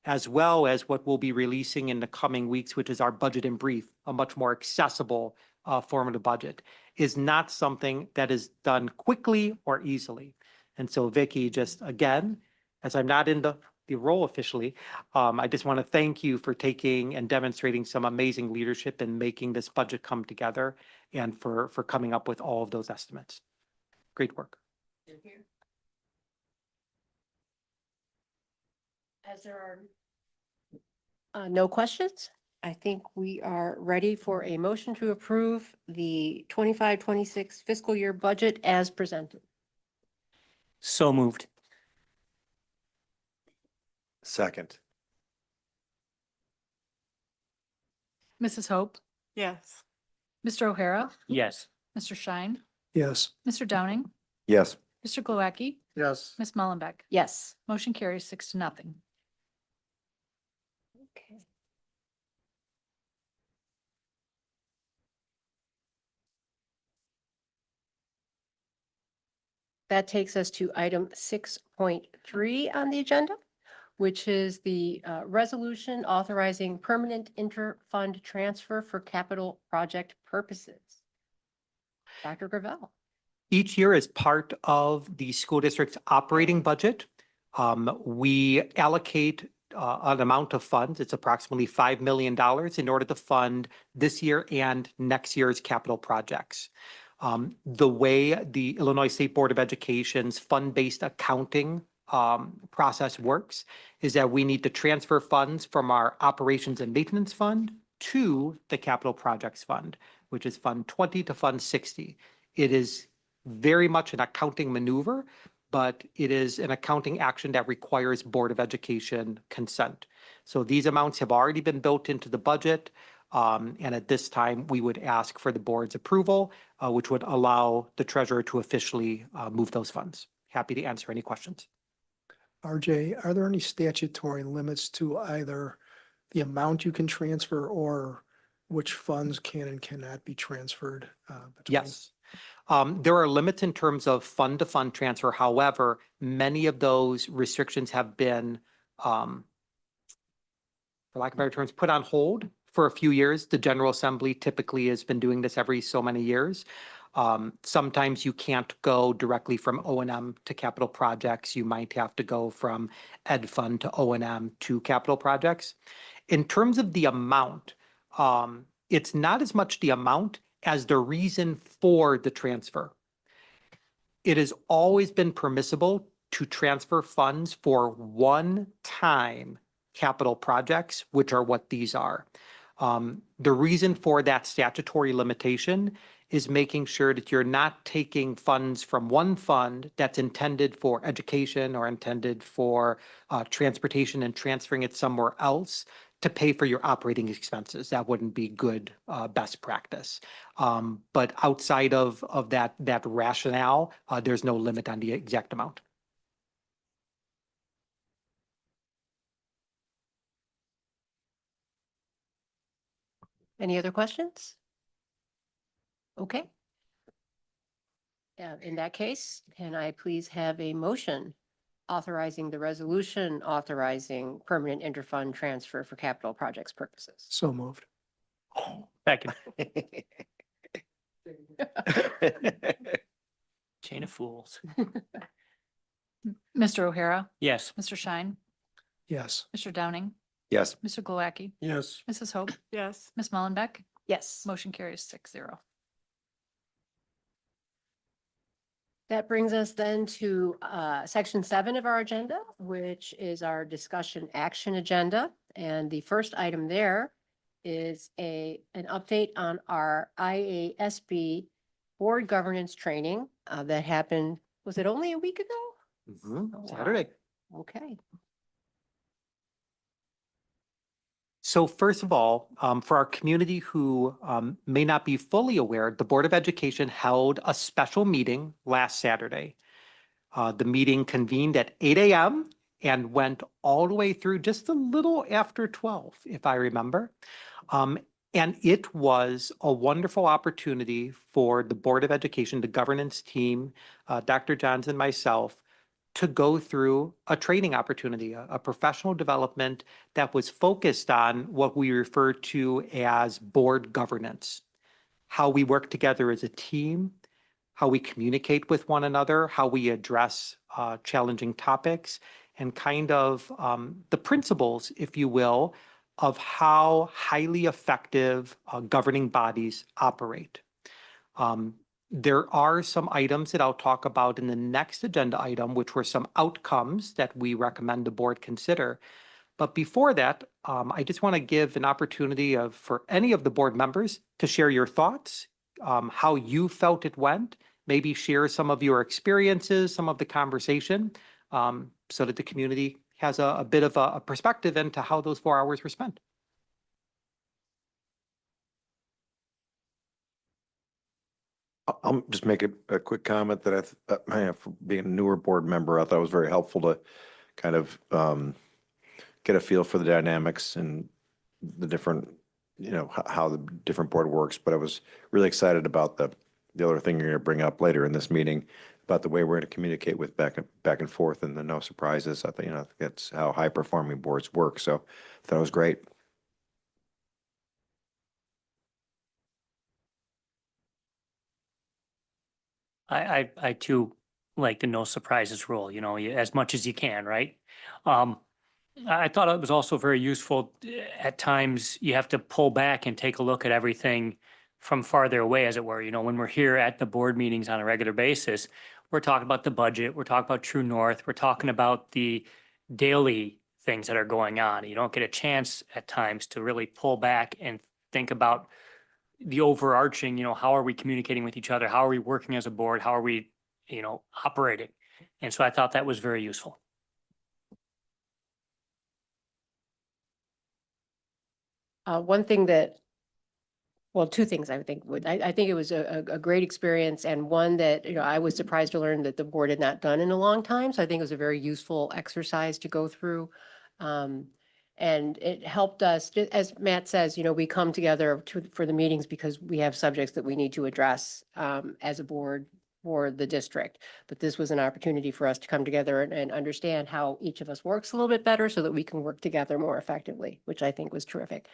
as well as what we'll be releasing in the coming weeks, which is our budget in brief, a much more accessible form of the budget, is not something that is done quickly or easily. And so Vicky, just again, as I'm not in the role officially, I just want to thank you for taking and demonstrating some amazing leadership in making this budget come together and for coming up with all of those estimates. Great work. As there are no questions, I think we are ready for a motion to approve the 25-26 fiscal year budget as presented. So moved. Second. Mrs. Hope, Yes. Mr. O'Hara, Yes. Mr. Schein, Yes. Mr. Downing, Yes. Mr. Glowacki, Yes. Ms. Mullenbeck. Yes. Motion carries 6-0. Okay. That takes us to item 6.3 on the agenda, which is the resolution authorizing permanent inter-fund transfer for capital project purposes. Dr. Gravel. Each year, as part of the school district's operating budget, we allocate an amount of funds. It's approximately $5 million in order to fund this year and next year's capital projects. The way the Illinois State Board of Education's fund-based accounting process works is that we need to transfer funds from our operations and maintenance fund to the capital projects fund, which is Fund 20 to Fund 60. It is very much an accounting maneuver, but it is an accounting action that requires Board of Education consent. So these amounts have already been built into the budget. And at this time, we would ask for the board's approval, which would allow the treasurer to officially move those funds. Happy to answer any questions. RJ, are there any statutory limits to either the amount you can transfer or which funds can and cannot be transferred? Between? Yes. There are limits in terms of fund-to-fund transfer. However, many of those restrictions have been, for lack of better terms, put on hold for a few years. The General Assembly typically has been doing this every so many years. Sometimes you can't go directly from O&M to capital projects. You might have to go from Ed Fund to O&M to capital projects. In terms of the amount, it's not as much the amount as the reason for the transfer. It has always been permissible to transfer funds for one-time capital projects, which are what these are. The reason for that statutory limitation is making sure that you're not taking funds from one fund that's intended for education or intended for transportation and transferring it somewhere else to pay for your operating expenses. That wouldn't be good best practice. But outside of that rationale, there's no limit on the exact amount. Any other questions? Okay. In that case, can I please have a motion authorizing the resolution authorizing permanent interfund transfer for capital projects purposes? So moved. Second. Chain of fools. Mr. O'Hara, Yes. Mr. Schein, Yes. Mr. Downing, Yes. Mr. Glowacki, Yes. Mrs. Hope, Yes. Ms. Mullenbeck. Yes. Motion carries 6-0. That brings us then to section 7 of our agenda, which is our discussion action agenda. And the first item there is an update on our IASB board governance training that happened, was it only a week ago? Mhm, Oh, wow. Saturday. Okay. So first of all, for our community who may not be fully aware, the Board of Education held a special meeting last Saturday. The meeting convened at 8 a.m. and went all the way through just a little after 12, if I remember. And it was a wonderful opportunity for the Board of Education, the governance team, Dr. Johns and myself, to go through a training opportunity, a professional development that was focused on what we refer to as board governance, how we work together as a team, how we communicate with one another, how we address challenging topics, and kind of the principles, if you will, of how highly effective governing bodies operate. There are some items that I'll talk about in the next agenda item, which were some outcomes that we recommend the board consider. But before that, I just want to give an opportunity for any of the board members to share your thoughts, how you felt it went, maybe share some of your experiences, some of the conversation, so that the community has a bit of a perspective into how those 4 hours were spent. I'll just make a quick comment that for being a newer board member, I thought it was very helpful to kind of get a feel for the dynamics and the different, how the different board works. But I was really excited about the other thing you're going to bring up later in this meeting about the way we're going to communicate with back and forth and the no surprises. I think, that's how high performing boards work. So that was great. I too like the no surprises rule, as much as you can, right? I thought it was also very useful. At times, you have to pull back and take a look at everything from farther away, as it were. When we're here at the board meetings on a regular basis, we're talking about the budget, we're talking about True North, we're talking about the daily things that are going on. You don't get a chance at times to really pull back and think about the overarching, how are we communicating with each other? How are we working as a board? How are we, operating? And so I thought that was very useful. One thing that, well, two things I think I think it was a great experience, and one that, I was surprised to learn that the board had not done in a long time. So I think it was a very useful exercise to go through. And it helped us, as Matt says, we come together for the meetings because we have subjects that we need to address as a board for the district. But this was an opportunity for us to come together and understand how each of us works a little bit better so that we can work together more effectively, which I think was terrific.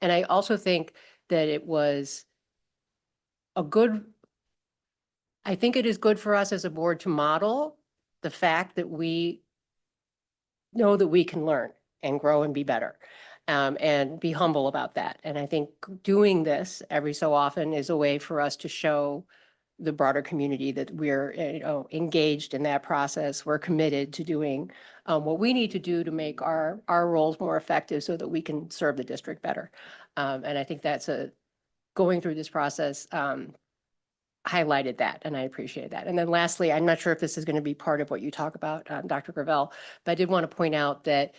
And I also think that it was I think it is good for us as a board to model the fact that we know that we can learn and grow and be better, and be humble about that. And I think doing this every so often is a way for us to show the broader community that we're engaged in that process. We're committed to doing what we need to do to make our roles more effective so that we can serve the district better. And I think that's going through this process highlighted that, and I appreciate that. And then lastly, I'm not sure if this is going to be part of what you talk about, Dr. Gravel, but I did want to point out that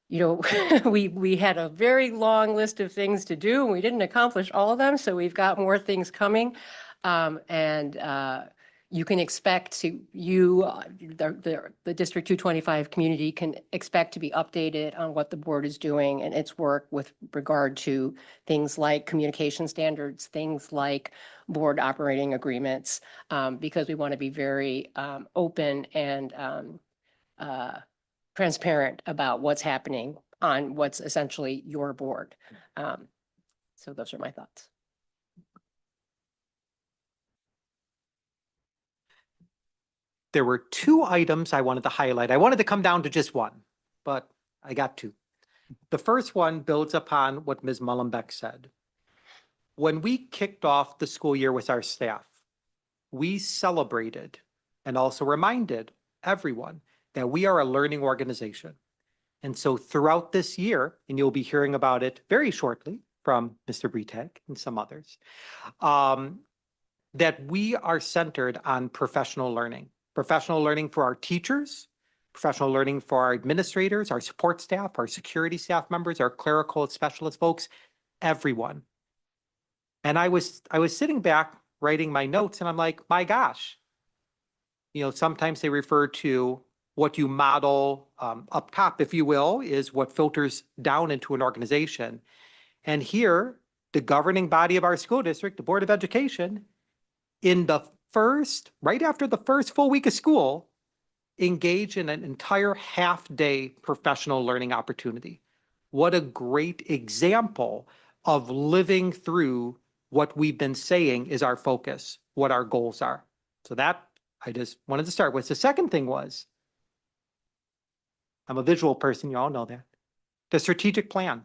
we had a very long list of things to do and we didn't accomplish all of them. So we've got more things coming. And you can expect the District 225 community can expect to be updated on what the board is doing and its work with regard to things like communication standards, things like board operating agreements, because we want to be very open and transparent about what's happening on what's essentially your board. So those are my thoughts. There were two items I wanted to highlight. I wanted to come down to just one, but I got two. The first one builds upon what Ms. Mullenbeck said. When we kicked off the school year with our staff, we celebrated and also reminded everyone that we are a learning organization. And so throughout this year, and you'll be hearing about it very shortly from Mr. Bretek and some others, that we are centered on professional learning for our teachers, professional learning for our administrators, our support staff, our security staff members, our clerical specialist folks, everyone. And I was sitting back writing my notes and I'm like, my gosh, sometimes they refer to what you model up top, if you will, is what filters down into an organization. And here, the governing body of our school district, the Board of Education, right after the first full week of school, engage in an entire half-day professional learning opportunity. What a great example of living through what we've been saying is our focus, what our goals are. So that I just wanted to start with. The second thing was, I'm a visual person, you all know that. The strategic plan.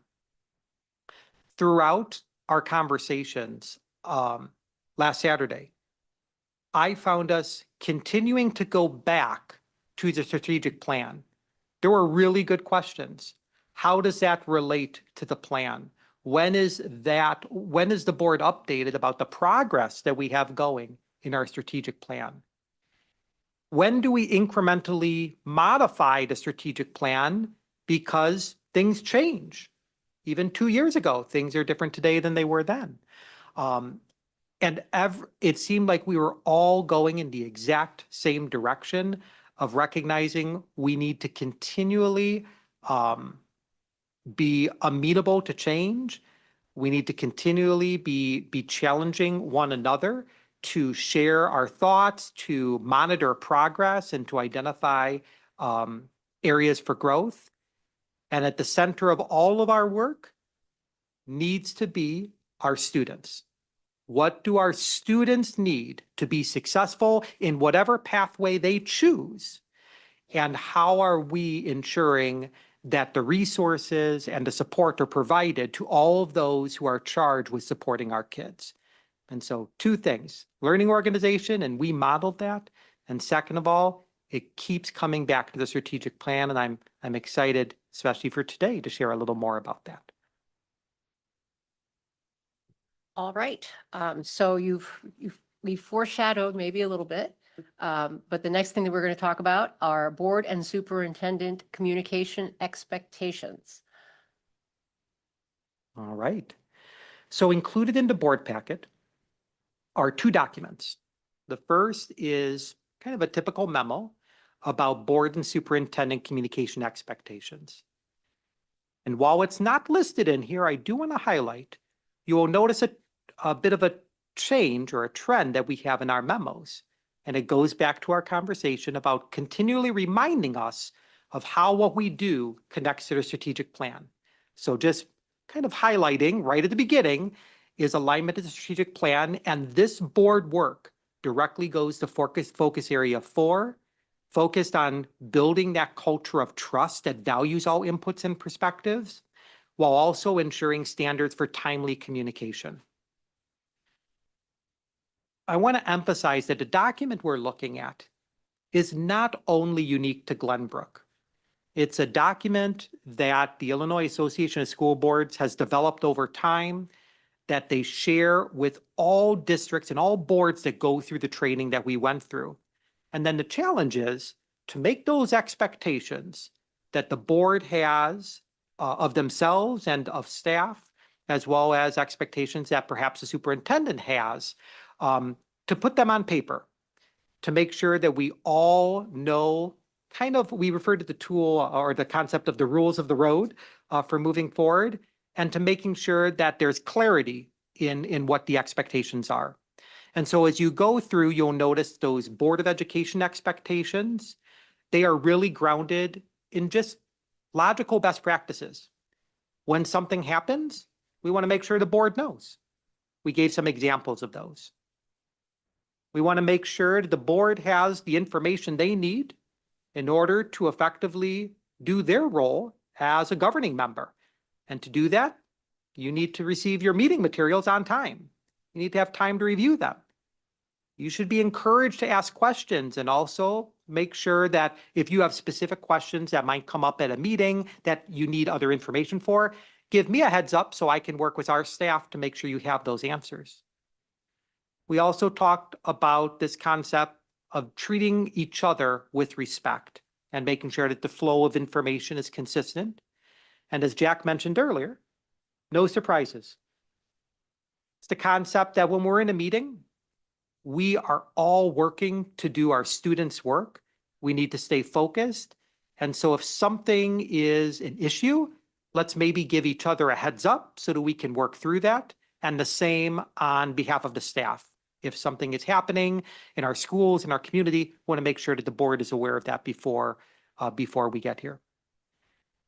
Throughout our conversations last Saturday, I found us continuing to go back to the strategic plan. There were really good questions. How does that relate to the plan? When is the board updated about the progress that we have going in our strategic plan? When do we incrementally modify the strategic plan because things change? Even 2 years ago, things are different today than they were then. It seemed like we were all going in the exact same direction of recognizing we need to continually be amenable to change. We need to continually be challenging one another to share our thoughts, to monitor progress, and to identify areas for growth. And at the center of all of our work needs to be our students. What do our students need to be successful in whatever pathway they choose? And how are we ensuring that the resources and the support are provided to all of those who are charged with supporting our kids? And so 2 things, learning organization, and we modeled that. And second of all, it keeps coming back to the strategic plan. And I'm excited, especially for today, to share a little more about that. All right. So we foreshadowed maybe a little bit, but the next thing that we're going to talk about are board and superintendent communication expectations. All right. So included in the board packet are 2 documents. The first is kind of a typical memo about board and superintendent communication expectations. And while it's not listed in here, I do want to highlight, you will notice a bit of a change or a trend that we have in our memos. And it goes back to our conversation about continually reminding us of how what we do connects to the strategic plan. So just kind of highlighting right at the beginning is alignment to the strategic plan, and this board work directly goes to focus area 4, focused on building that culture of trust that values all inputs and perspectives, while also ensuring standards for timely communication. I want to emphasize that the document we're looking at is not only unique to Glenbrook. It's a document that the Illinois Association of School Boards has developed over time, that they share with all districts and all boards that go through the training that we went through. And then the challenge is to make those expectations that the board has of themselves and of staff, as well as expectations that perhaps the superintendent has, to put them on paper, to make sure that we all know we refer to the tool or the concept of the rules of the road for moving forward, and to making sure that there's clarity in what the expectations are. And so as you go through, you'll notice those Board of Education expectations. They are really grounded in just logical best practices. When something happens, we want to make sure the board knows. We gave some examples of those. We want to make sure that the board has the information they need in order to effectively do their role as a governing member. And to do that, you need to receive your meeting materials on time. You need to have time to review them. You should be encouraged to ask questions, and also make sure that if you have specific questions that might come up at a meeting that you need other information for, give me a heads up so I can work with our staff to make sure you have those answers. We also talked about this concept of treating each other with respect and making sure that the flow of information is consistent. And as Jack mentioned earlier, no surprises. It's the concept that when we're in a meeting, we are all working to do our students' work. We need to stay focused. And so if something is an issue, let's maybe give each other a heads up so that we can work through that. And the same on behalf of the staff. If something is happening in our schools, in our community, we want to make sure that the board is aware of that before we get here.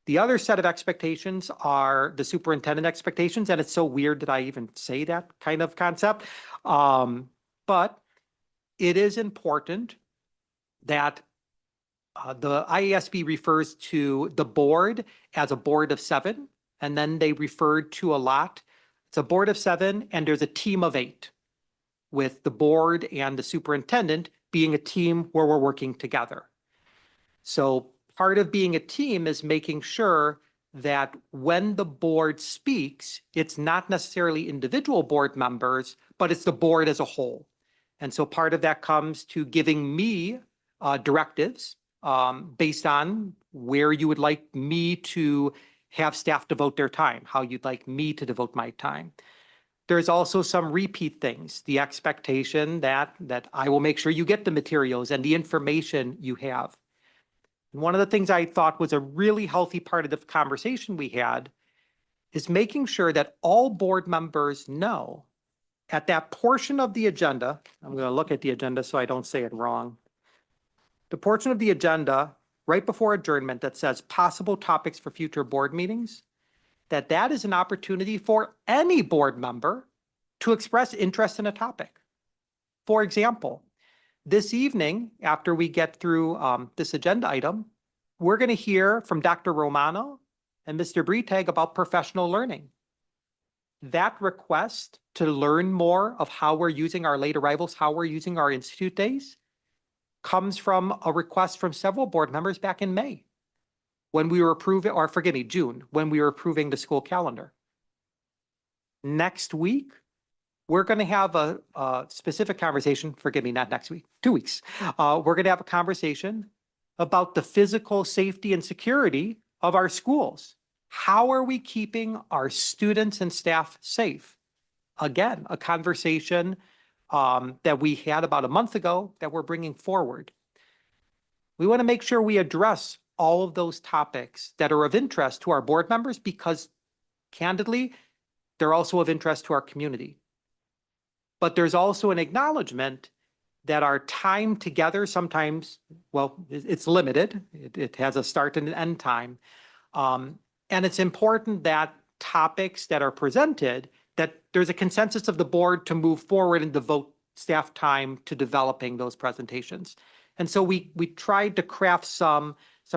The other set of expectations are the superintendent expectations, and it's so weird that I even say that kind of concept. But it is important that the IASB refers to the board as a board of 7, and then they referred to a lot. It's a board of 7, and there's a team of 8, with the board and the superintendent being a team where we're working together. So part of being a team is making sure that when the board speaks, it's not necessarily individual board members, but it's the board as a whole. And so part of that comes to giving me directives based on where you would like me to have staff devote their time, how you'd like me to devote my time. There's also some repeat things, the expectation that I will make sure you get the materials and the information you have. And one of the things I thought was a really healthy part of the conversation we had is making sure that all board members know at that portion of the agenda, I'm going to look at the agenda so I don't say it wrong. The portion of the agenda right before adjournment that says possible topics for future board meetings, that is an opportunity for any board member to express interest in a topic. For example, this evening, after we get through this agenda item, we're going to hear from Dr. Romano and Mr. Breitag about professional learning. That request to learn more of how we're using our late arrivals, how we're using our institute days, comes from a request from several board members back in May, when we were approving, or forgive me, June, when we were approving the school calendar. Next week, we're going to have a specific conversation, forgive me, not next week, 2 weeks. We're going to have a conversation about the physical safety and security of our schools. How are we keeping our students and staff safe? Again, a conversation that we had about a month ago that we're bringing forward. We want to make sure we address all of those topics that are of interest to our board members because, candidly, they're also of interest to our community. But there's also an acknowledgement that our time together sometimes, well, it's limited. It has a start and an end time. And it's important that topics that are presented, that there's a consensus of the board to move forward and devote staff time to developing those presentations. And so we tried to craft some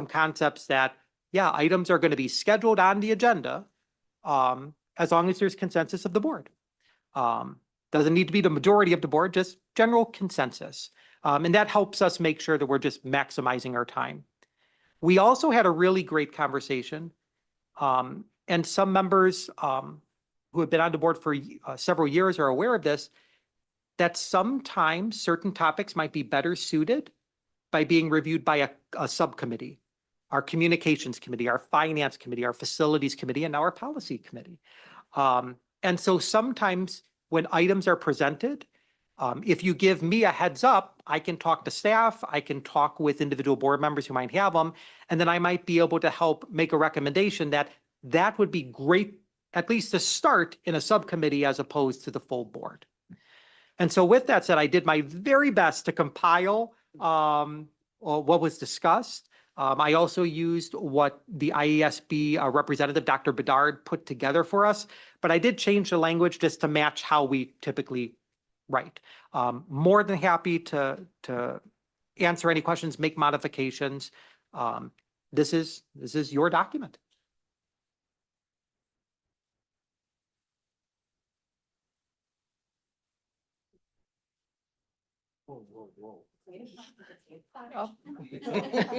concepts that, yeah, items are going to be scheduled on the agenda as long as there's consensus of the board. Doesn't need to be the majority of the board, just general consensus. And that helps us make sure that we're just maximizing our time. We also had a really great conversation. And some members who have been on the board for several years are aware of this, that sometimes certain topics might be better suited by being reviewed by a subcommittee, our communications committee, our finance committee, our facilities committee, and now our policy committee. And so sometimes when items are presented, if you give me a heads up, I can talk to staff, I can talk with individual board members who might have them, and then I might be able to help make a recommendation that would be great, at least to start in a subcommittee as opposed to the full board. And so with that said, I did my very best to compile what was discussed. I also used what the IASB representative, Dr. Bedard, put together for us, but I did change the language just to match how we typically write. More than happy to answer any questions, make modifications. This is your document.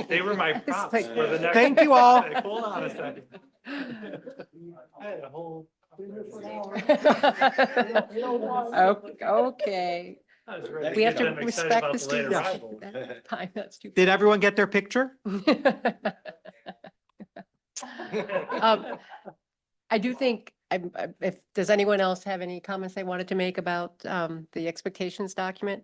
They were my props like- for the next. Thank you all. Hold on a second. I had a whole Okay. We have to respect the students. Fine, that's too. Did everyone get their picture? I do think, if, does anyone else have any comments they wanted to make about the expectations document?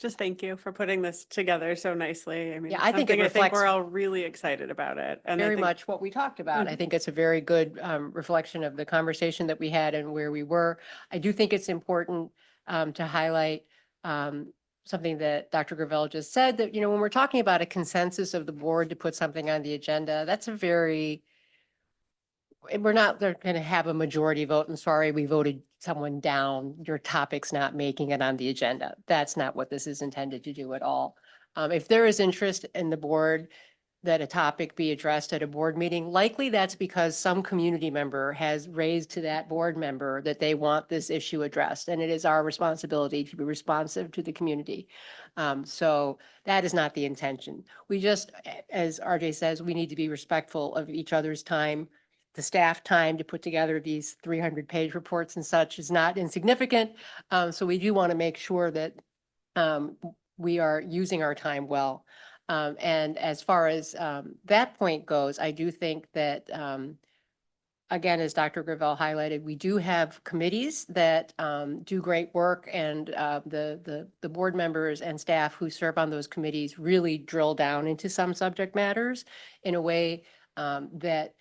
Just thank you for putting this together so nicely. I mean, Yeah, I think it something I think reflects we're all really excited about it. And I Very think- much what we talked about. I think it's a very good reflection of the conversation that we had and where we were. I do think it's important to highlight something that Dr. Gravel just said, that, you know, when we're talking about a consensus of the board to put something on the agenda, that's a very, we're not going to have a majority vote and sorry, we voted someone down, your topic's not making it on the agenda. That's not what this is intended to do at all. If there is interest in the board that a topic be addressed at a board meeting, likely that's because some community member has raised to that board member that they want this issue addressed. And it is our responsibility to be responsive to the community. So that is not the intention. We just, as RJ says, we need to be respectful of each other's time. The staff time to put together these 300-page reports and such is not insignificant. So we do want to make sure that we are using our time well. And as far as that point goes, I do think that, again, as Dr. Gravel highlighted, we do have committees that do great work, and the board members and staff who serve on those committees really drill down into some subject matters in a way that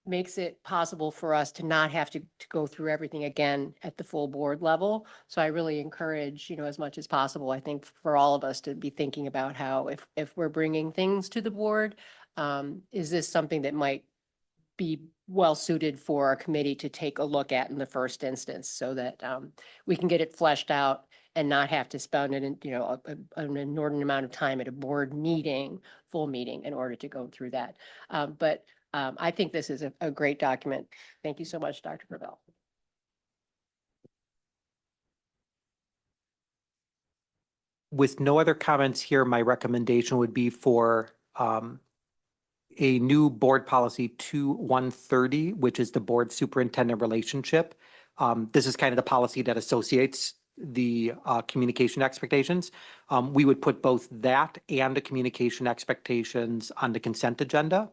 makes it possible for us to not have to go through everything again at the full board level. So I really encourage, you know, as much as possible, I think for all of us to be thinking about how if we're bringing things to the board, is this something that might be well suited for a committee to take a look at in the first instance so that we can get it fleshed out and not have to spend an inordinate amount of time at a board meeting, full meeting, in order to go through that. But I think this is a great document. Thank you so much, Dr. Gravel. With no other comments here, my recommendation would be for a new board policy 2130, which is the board superintendent relationship. This is kind of the policy that associates the communication expectations. We would put both that and the communication expectations on the consent agenda.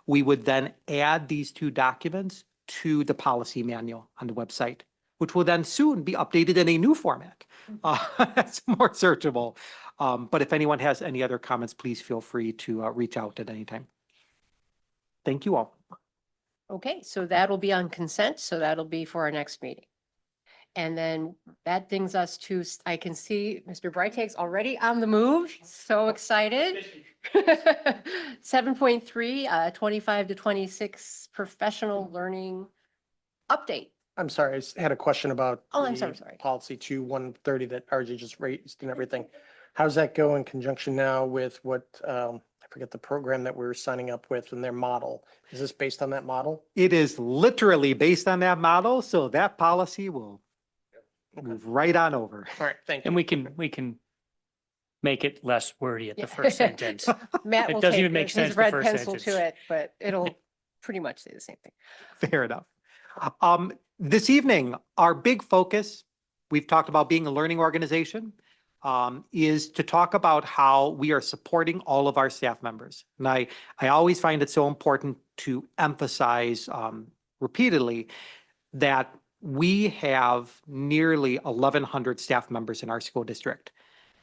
We would then add these two documents to the policy manual on the website, which will then soon be updated in a new format. That's more searchable. But if anyone has any other comments, please feel free to reach out at any time. Thank you all. Okay, so that'll be on consent, so that'll be for our next meeting. And then that brings us to, I can see Mr. Breitag's already on the move, so excited. 7.3, 25 to 26 professional learning update. I'm sorry, I had a question about. Oh, I'm the sorry. Policy 2130 that RJ just raised and everything. How's that go in conjunction now with what, I forget the program that we're signing up with and their model? Is this based on that model? It is literally based on that model, so that policy will move right on over. All right, thank you. And we can make it less wordy at the first sentence. Matt It will doesn't take even make sense his the red first pencil to sentence. it, but it'll pretty much say the same thing. Fair enough. This evening, our big focus, we've talked about being a learning organization, is to talk about how we are supporting all of our staff members. And I always find it so important to emphasize repeatedly that we have nearly 1,100 staff members in our school district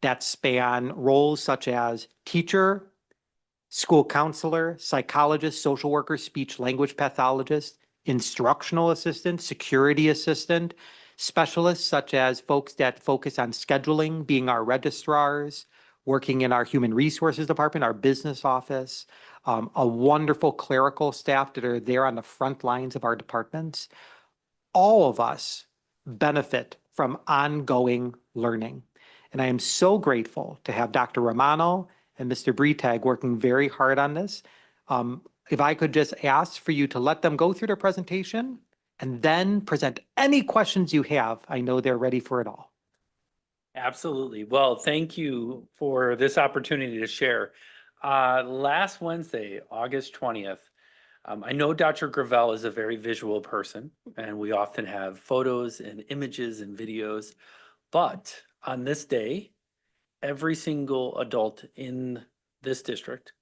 that span roles such as teacher, school counselor, psychologist, social worker, speech language pathologist, instructional assistant, security assistant, specialists such as folks that focus on scheduling, being our registrars, working in our human resources department, our business office, a wonderful clerical staff that are there on the front lines of our departments. All of us benefit from ongoing learning. And I am so grateful to have Dr. Romano and Mr. Breitag working very hard on this. If I could just ask for you to let them go through their presentation and then present any questions you have. I know they're ready for it all. Absolutely. Well, thank you for this opportunity to share. Last Wednesday, August 20th, I know Dr. Gravel is a very visual person, and we often have photos and images and videos. But on this day, every single adult in this district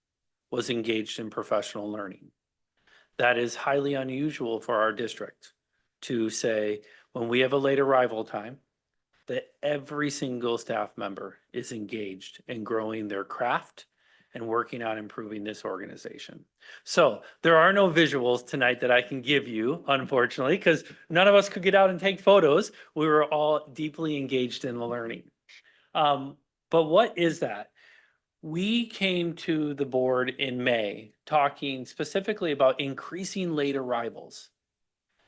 was engaged in professional learning. That is highly unusual for our district to say, when we have a late arrival time, that every single staff member is engaged in growing their craft and working on improving this organization. So there are no visuals tonight that I can give you, unfortunately, because none of us could get out and take photos. We were all deeply engaged in the learning. But what is that? We came to the board in May talking specifically about increasing late arrivals.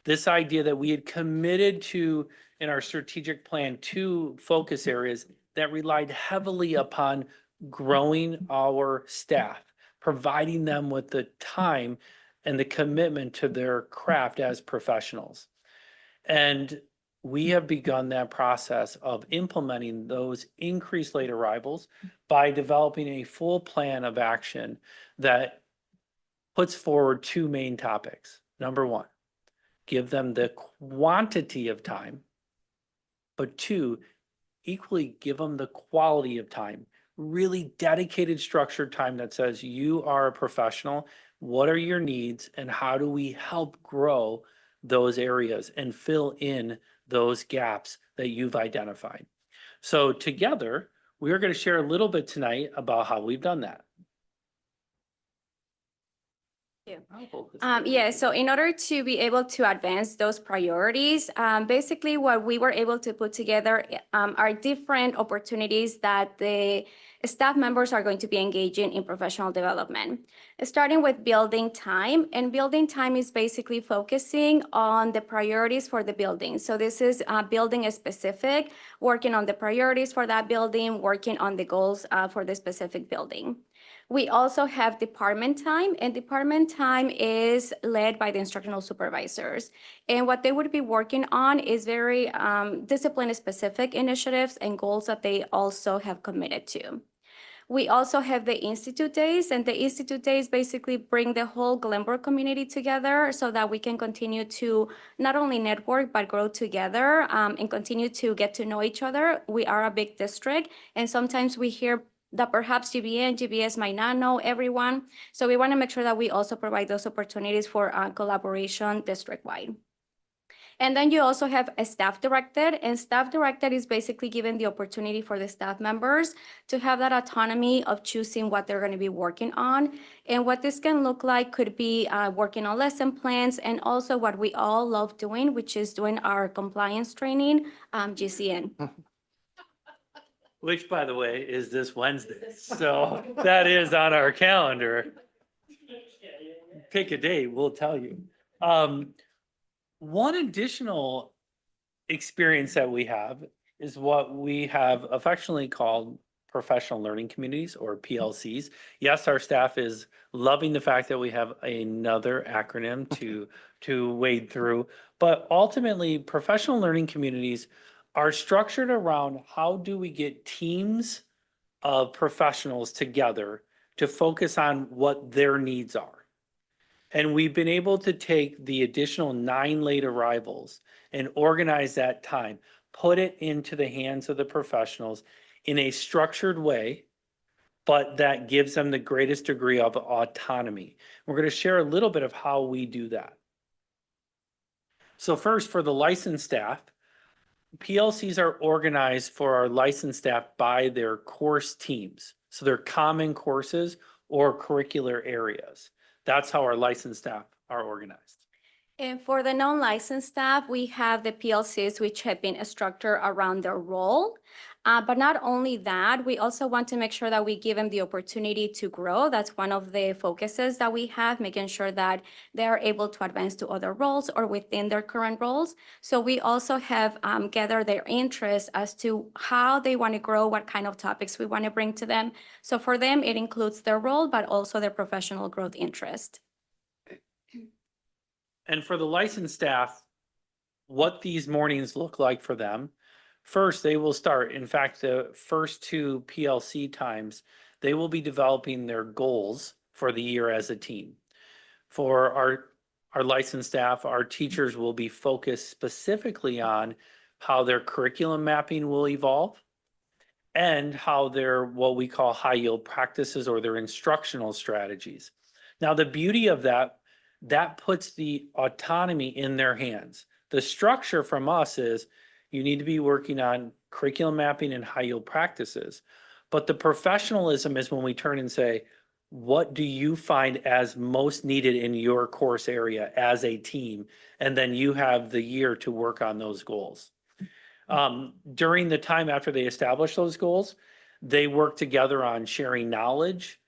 This idea that we had committed to in our strategic plan 2 focus areas that relied heavily upon growing our staff, providing them with the time and the commitment to their craft as professionals. And we have begun that process of implementing those increased late arrivals by developing a full plan of action that puts forward 2 main topics. Number 1, give them the quantity of time, but 2, equally give them the quality of time, really dedicated structured time that says you are a professional, what are your needs, and how do we help grow those areas and fill in those gaps that you've identified. So together, we are going to share a little bit tonight about how we've done that. So in order to be able to advance those priorities, basically what we were able to put together are different opportunities that the staff members are going to be engaging in professional development. Starting with building time, and building time is basically focusing on the priorities for the building. So this is building a specific, working on the priorities for that building, working on the goals for the specific building. We also have department time, and department time is led by the instructional supervisors. And what they would be working on is very discipline-specific initiatives and goals that they also have committed to. We also have the Institute Days, and the Institute Days basically bring the whole Glenbrook community together so that we can continue to not only network, but grow together and continue to get to know each other. We are a big district, and sometimes we hear that perhaps GBS might not know everyone. So we want to make sure that we also provide those opportunities for collaboration district-wide. And then you also have a staff-directed, and staff-directed is basically given the opportunity for the staff members to have that autonomy of choosing what they're going to be working on. And what this can look like could be working on lesson plans, and also what we all love doing, which is doing our compliance training, GCN. Which, by the way, is this Wednesday. So that is on our calendar. Pick a date, we'll tell you. One additional experience that we have is what we have affectionately called professional learning communities, or PLCs. Yes, our staff is loving the fact that we have another acronym to wade through, but ultimately professional learning communities are structured around how do we get teams of professionals together to focus on what their needs are. And we've been able to take the additional 9 late arrivals and organize that time, put it into the hands of the professionals in a structured way, but that gives them the greatest degree of autonomy. We're going to share a little bit of how we do that. So first, for the licensed staff, PLCs are organized for our licensed staff by their course teams. So they're common courses or curricular areas. That's how our licensed staff are organized. And for the non-licensed staff, we have the PLCs, which have been structured around their role. But not only that, we also want to make sure that we give them the opportunity to grow. That's one of the focuses that we have, making sure that they are able to advance to other roles or within their current roles. So we also have gathered their interests as to how they want to grow, what kind of topics we want to bring to them. So for them, it includes their role, but also their professional growth interest. And for the licensed staff, what these mornings look like for them, first, they will start, in fact, the first 2 PLC times, they will be developing their goals for the year as a team. For our licensed staff, our teachers will be focused specifically on how their curriculum mapping will evolve and how their what we call high yield practices or their instructional strategies. Now, the beauty of that puts the autonomy in their hands. The structure from us is you need to be working on curriculum mapping and high yield practices. But the professionalism is when we turn and say, what do you find as most needed in your course area as a team? And then you have the year to work on those goals. During the time after they establish those goals, they work together on sharing knowledge,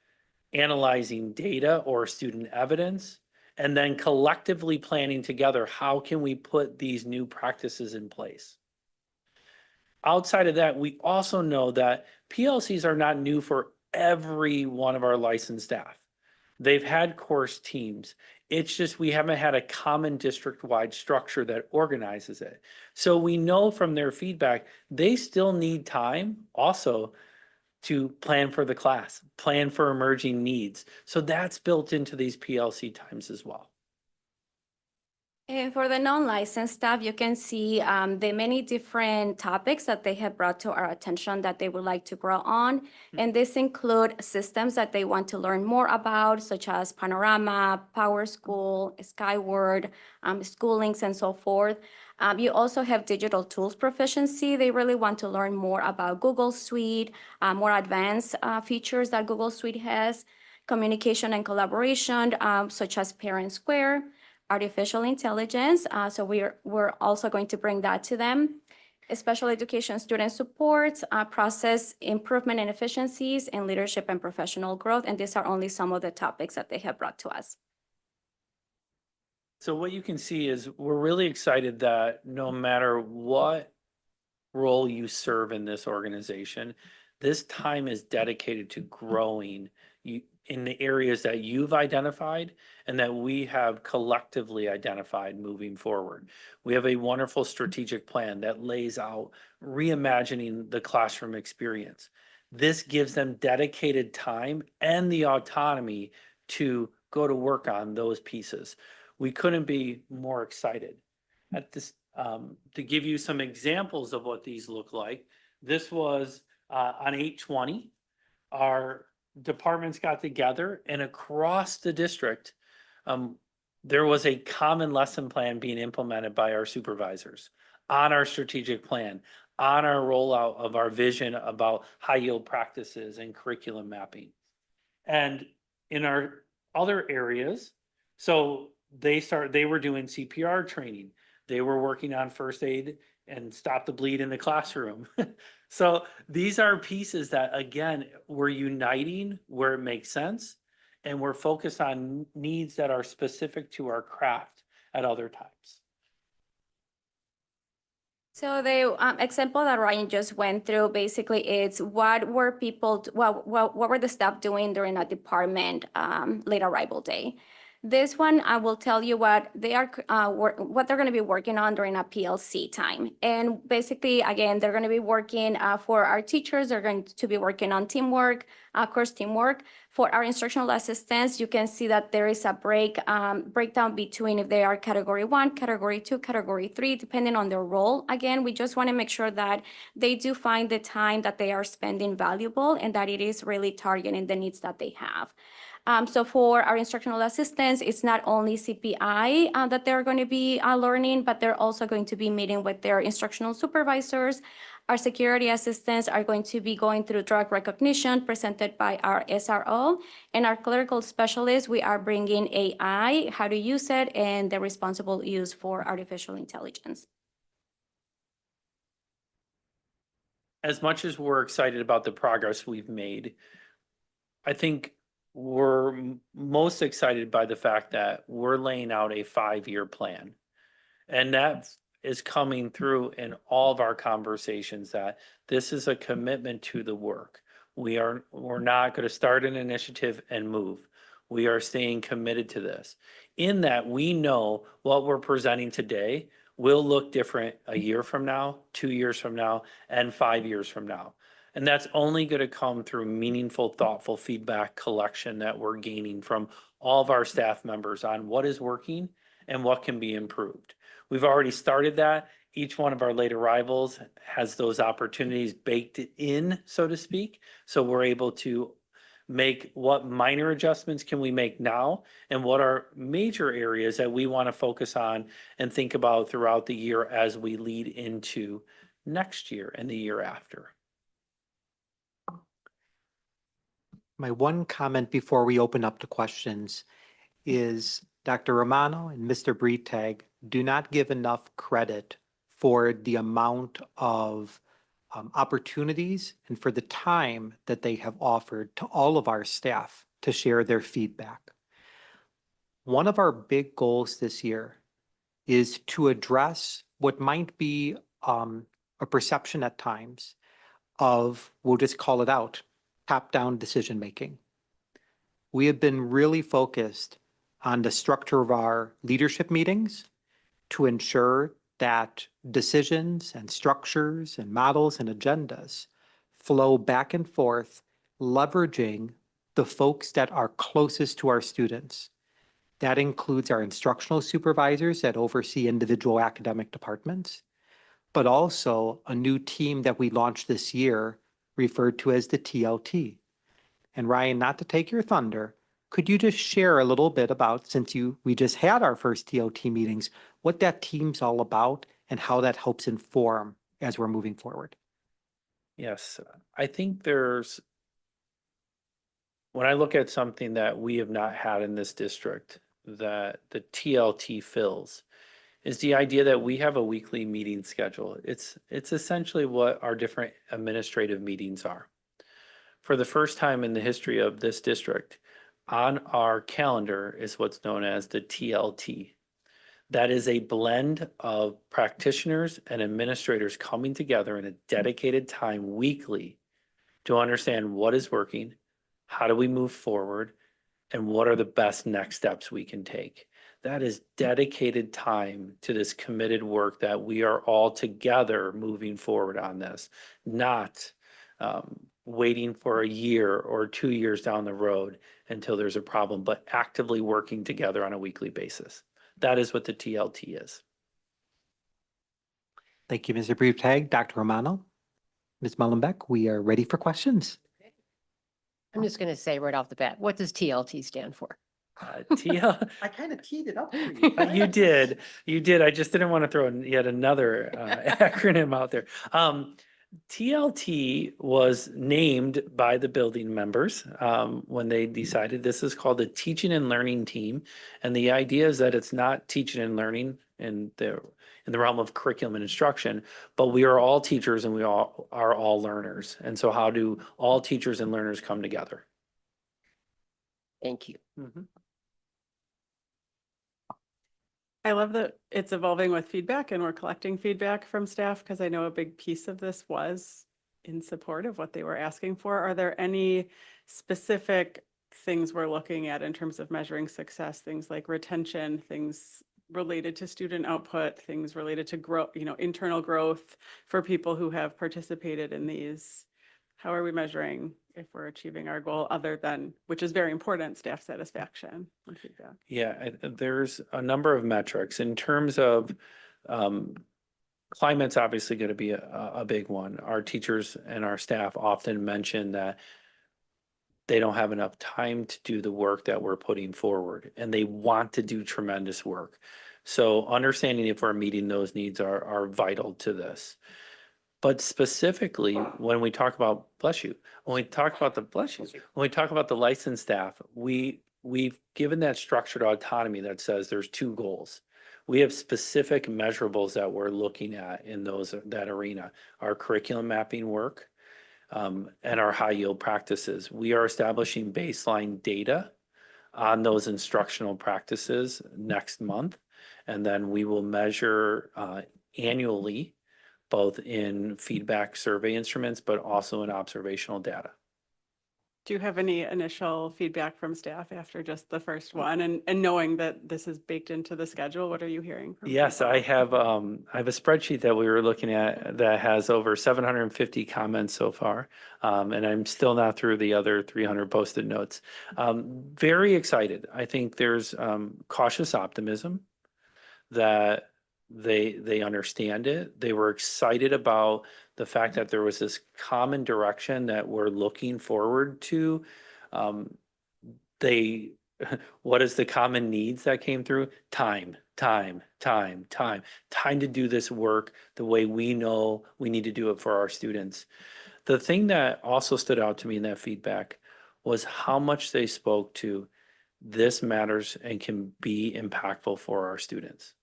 analyzing data or student evidence, and then collectively planning together, how can we put these new practices in place? Outside of that, we also know that PLCs are not new for every one of our licensed staff. They've had course teams. It's just we haven't had a common district-wide structure that organizes it. So we know from their feedback, they still need time also to plan for the class, plan for emerging needs. So that's built into these PLC times as well. And for the non-licensed staff, you can see the many different topics that they have brought to our attention that they would like to grow on. And this include systems that they want to learn more about, such as Panorama, PowerSchool, Skyward, Schoollinks, and so forth. You also have digital tools proficiency. They really want to learn more about Google Suite, more advanced features that Google Suite has, communication and collaboration, such as Parent Square, artificial intelligence. So we're also going to bring that to them. Special education student support, process improvement and efficiencies, and leadership and professional growth. And these are only some of the topics that they have brought to us. So what you can see is we're really excited that no matter what role you serve in this organization, this time is dedicated to growing you in the areas that you've identified and that we have collectively identified moving forward. We have a wonderful strategic plan that lays out reimagining the classroom experience. This gives them dedicated time and the autonomy to go to work on those pieces. We couldn't be more excited. At this, to give you some examples of what these look like, this was on 8/20, our departments got together and across the district, there was a common lesson plan being implemented by our supervisors on our strategic plan, on our rollout of our vision about high yield practices and curriculum mapping. And in our other areas, so they were doing CPR training. They were working on first aid and stop the bleed in the classroom. So these are pieces that, again, we're uniting where it makes sense, and we're focused on needs that are specific to our craft at other times. So the example that Ryan just went through, basically it's what were the staff doing during a department late arrival day. This one, I will tell you what they are, what they're going to be working on during a PLC time. And basically, again, they're going to be working for our teachers. They're going to be working on teamwork, course teamwork. For our instructional assistants, you can see that there is a breakdown between if they are category 1, category 2, category 3, depending on their role. Again, we just want to make sure that they do find the time that they are spending valuable and that it is really targeting the needs that they have. So for our instructional assistants, it's not only CPI that they're going to be learning, but they're also going to be meeting with their instructional supervisors. Our security assistants are going to be going through drug recognition presented by our SRO. And our clerical specialists, we are bringing AI, how to use it, and the responsible use for artificial intelligence. As much as we're excited about the progress we've made, I think we're most excited by the fact that we're laying out a 5-year plan. And that is coming through in all of our conversations, that this is a commitment to the work. We're not going to start an initiative and move. We are staying committed to this. In that, we know what we're presenting today will look different a year from now, 2 years from now, and 5 years from now. And that's only going to come through meaningful, thoughtful feedback collection that we're gaining from all of our staff members on what is working and what can be improved. We've already started that. Each one of our late arrivals has those opportunities baked in, so to speak. So we're able to make what minor adjustments can we make now and what are major areas that we want to focus on and think about throughout the year as we lead into next year and the year after. My one comment before we open up to questions is Dr. Romano and Mr. Breitag do not give enough credit for the amount of opportunities and for the time that they have offered to all of our staff to share their feedback. One of our big goals this year is to address what might be a perception at times of, we'll just call it out, top-down decision-making. We have been really focused on the structure of our leadership meetings to ensure that decisions and structures and models and agendas flow back and forth, leveraging the folks that are closest to our students. That includes our instructional supervisors that oversee individual academic departments, but also a new team that we launched this year referred to as the TLT. And Ryan, not to take your thunder, could you just share a little bit about, since we just had our first TLT meetings, what that team's all about and how that helps inform as we're moving forward? Yes, I think when I look at something that we have not had in this district that the TLT fills, is the idea that we have a weekly meeting schedule. It's essentially what our different administrative meetings are. For the first time in the history of this district, on our calendar is what's known as the TLT. That is a blend of practitioners and administrators coming together in a dedicated time weekly to understand what is working, how do we move forward, and what are the best next steps we can take. That is dedicated time to this committed work that we are all together moving forward on this, not waiting for a year or 2 years down the road until there's a problem, but actively working together on a weekly basis. That is what the TLT is. Thank you, Mr. Breitag. Dr. Romano, Ms. Mullenbeck, we are ready for questions. I'm just going to say right off the bat, what does TLT stand for? I kind of teed it up for you. You did. I just didn't want to throw yet another acronym out there. TLT was named by the building members when they decided this is called the Teaching and Learning Team. And the idea is that it's not teaching and learning in the realm of curriculum and instruction, but we are all teachers and we all are all learners. And so how do all teachers and learners come together? Thank you. I love that it's evolving with feedback and we're collecting feedback from staff because I know a big piece of this was in support of what they were asking for. Are there any specific things we're looking at in terms of measuring success, things like retention, things related to student output, things related to growth, internal growth for people who have participated in these? How are we measuring if we're achieving our goal other than, which is very important, staff satisfaction and feedback? Yeah, there's a number of metrics in terms of climate's obviously going to be a big one. Our teachers and our staff often mention that they don't have enough time to do the work that we're putting forward, and they want to do tremendous work. So understanding if we're meeting those needs are vital to this. But specifically, when we talk about, when we talk about the licensed staff, we've given that structured autonomy that says there's 2 goals. We have specific measurables that we're looking at in that arena, our curriculum mapping work and our high yield practices. We are establishing baseline data on those instructional practices next month, and then we will measure annually, both in feedback survey instruments, but also in observational data. Do you have any initial feedback from staff after just the first one and knowing that this is baked into the schedule? What are you hearing from Yes, people? I have a spreadsheet that we were looking at that has over 750 comments so far. And I'm still not through the other 300 posted notes. Very excited. I think there's cautious optimism that they understand it. They were excited about the fact that there was this common direction that we're looking forward to. They what is the common needs that came through? Time to do this work the way we know we need to do it for our students. The thing that also stood out to me in that feedback was how much they spoke to this matters and can be impactful for our students.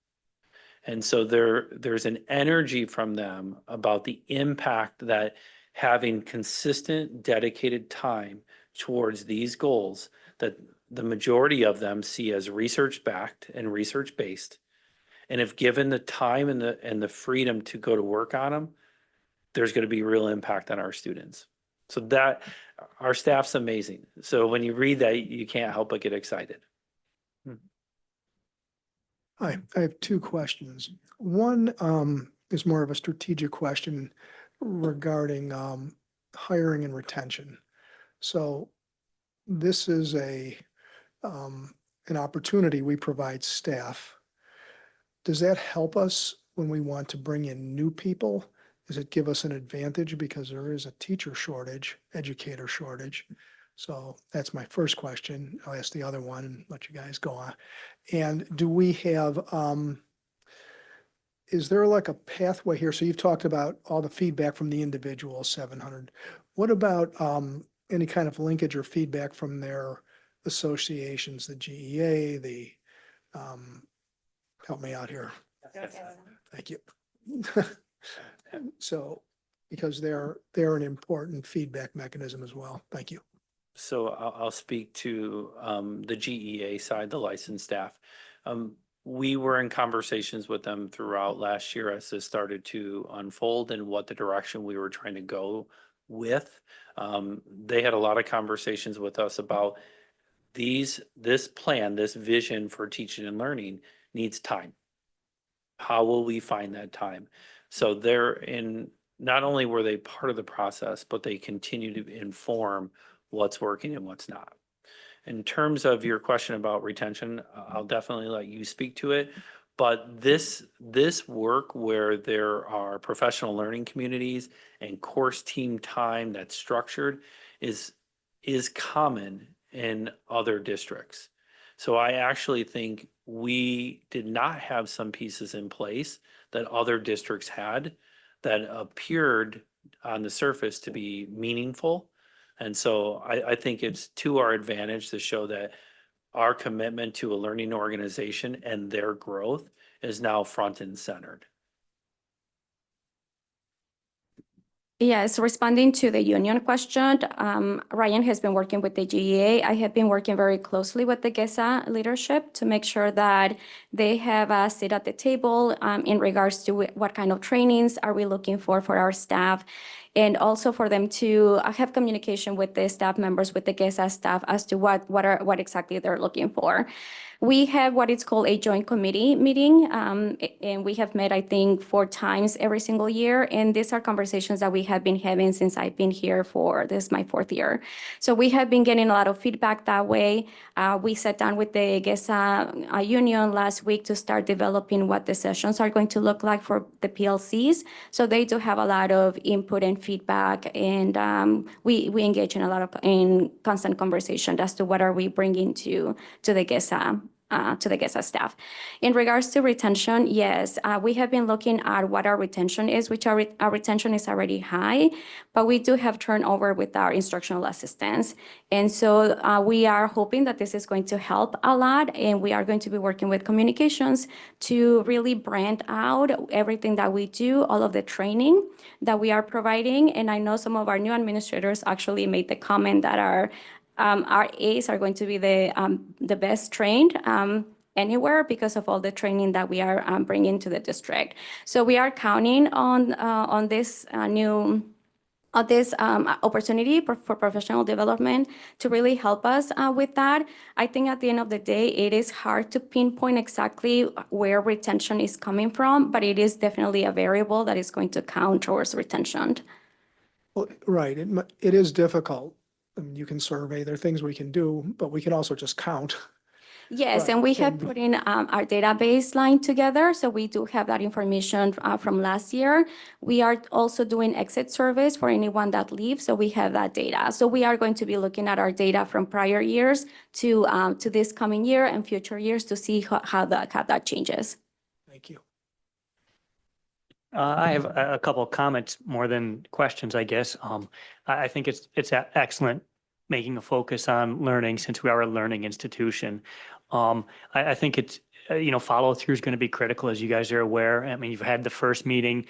And so there's an energy from them about the impact that having consistent, dedicated time towards these goals that the majority of them see as research-backed and research-based. And if given the time and the freedom to go to work on them, there's going to be real impact on our students. So that our staff's amazing. So when you read that, you can't help but get excited. Hi, I have two questions. One is more of a strategic question regarding hiring and retention. So this is an opportunity we provide staff. Does that help us when we want to bring in new people? Does it give us an advantage because there is a teacher shortage, educator shortage? So that's my first question. I'll ask the other one and let you guys go on. And do we have, is there like a pathway here? So you've talked about all the feedback from the individual 700. What about any kind of linkage or feedback from their associations, the GEA, the, help me out here. Thank you. So, because they're an important feedback mechanism as well. Thank you. So I'll speak to the GEA side, the licensed staff. We were in conversations with them throughout last year as this started to unfold and what the direction we were trying to go with. They had a lot of conversations with us about this plan, this vision for teaching and learning needs time. How will we find that time? So not only were they part of the process, but they continue to inform what's working and what's not. In terms of your question about retention, I'll definitely let you speak to it. But this work where there are professional learning communities and course team time that's structured is common in other districts. So I actually think we did not have some pieces in place that other districts had that appeared on the surface to be meaningful. And so I think it's to our advantage to show that our commitment to a learning organization and their growth is now front and centered. Yes, responding to the union question, Ryan has been working with the GEA. I have been working very closely with the GESA leadership to make sure that they have a seat at the table in regards to what kind of trainings are we looking for our staff, and also for them to have communication with the staff members, with the GESA staff as to what exactly they're looking for. We have what is called a joint committee meeting, and we have met, I think, 4 times every single year. And these are conversations that we have been having since I've been here this is my 4th year. So we have been getting a lot of feedback that way. We sat down with the GESA union last week to start developing what the sessions are going to look like for the PLCs. So they do have a lot of input and feedback, and we engage in a lot of constant conversation as to what are we bringing to the GESA staff. In regards to retention, yes, we have been looking at what our retention is, which our retention is already high, but we do have turnover with our instructional assistants. And so we are hoping that this is going to help a lot, and we are going to be working with communications to really brand out everything that we do, all of the training that we are providing. And I know some of our new administrators actually made the comment that our A's are going to be the best trained anywhere because of all the training that we are bringing to the district. So we are counting on this new this opportunity for professional development to really help us with that. I think at the end of the day, it is hard to pinpoint exactly where retention is coming from, but it is definitely a variable that is going to count towards retention. Well, right, it is difficult. I mean, you can survey, there are things we can do, but we can also just count. Yes, Right, and we have and- put in our database line together, so we do have that information from last year. We are also doing exit surveys for anyone that leaves, so we have that data. So we are going to be looking at our data from prior years to this coming year and future years to see how that changes. Thank you. I have a couple of comments more than questions, I guess. I think it's excellent making a focus on learning since we are a learning institution. I think it's, follow through is going to be critical, as you guys are aware. I mean, you've had the first meeting.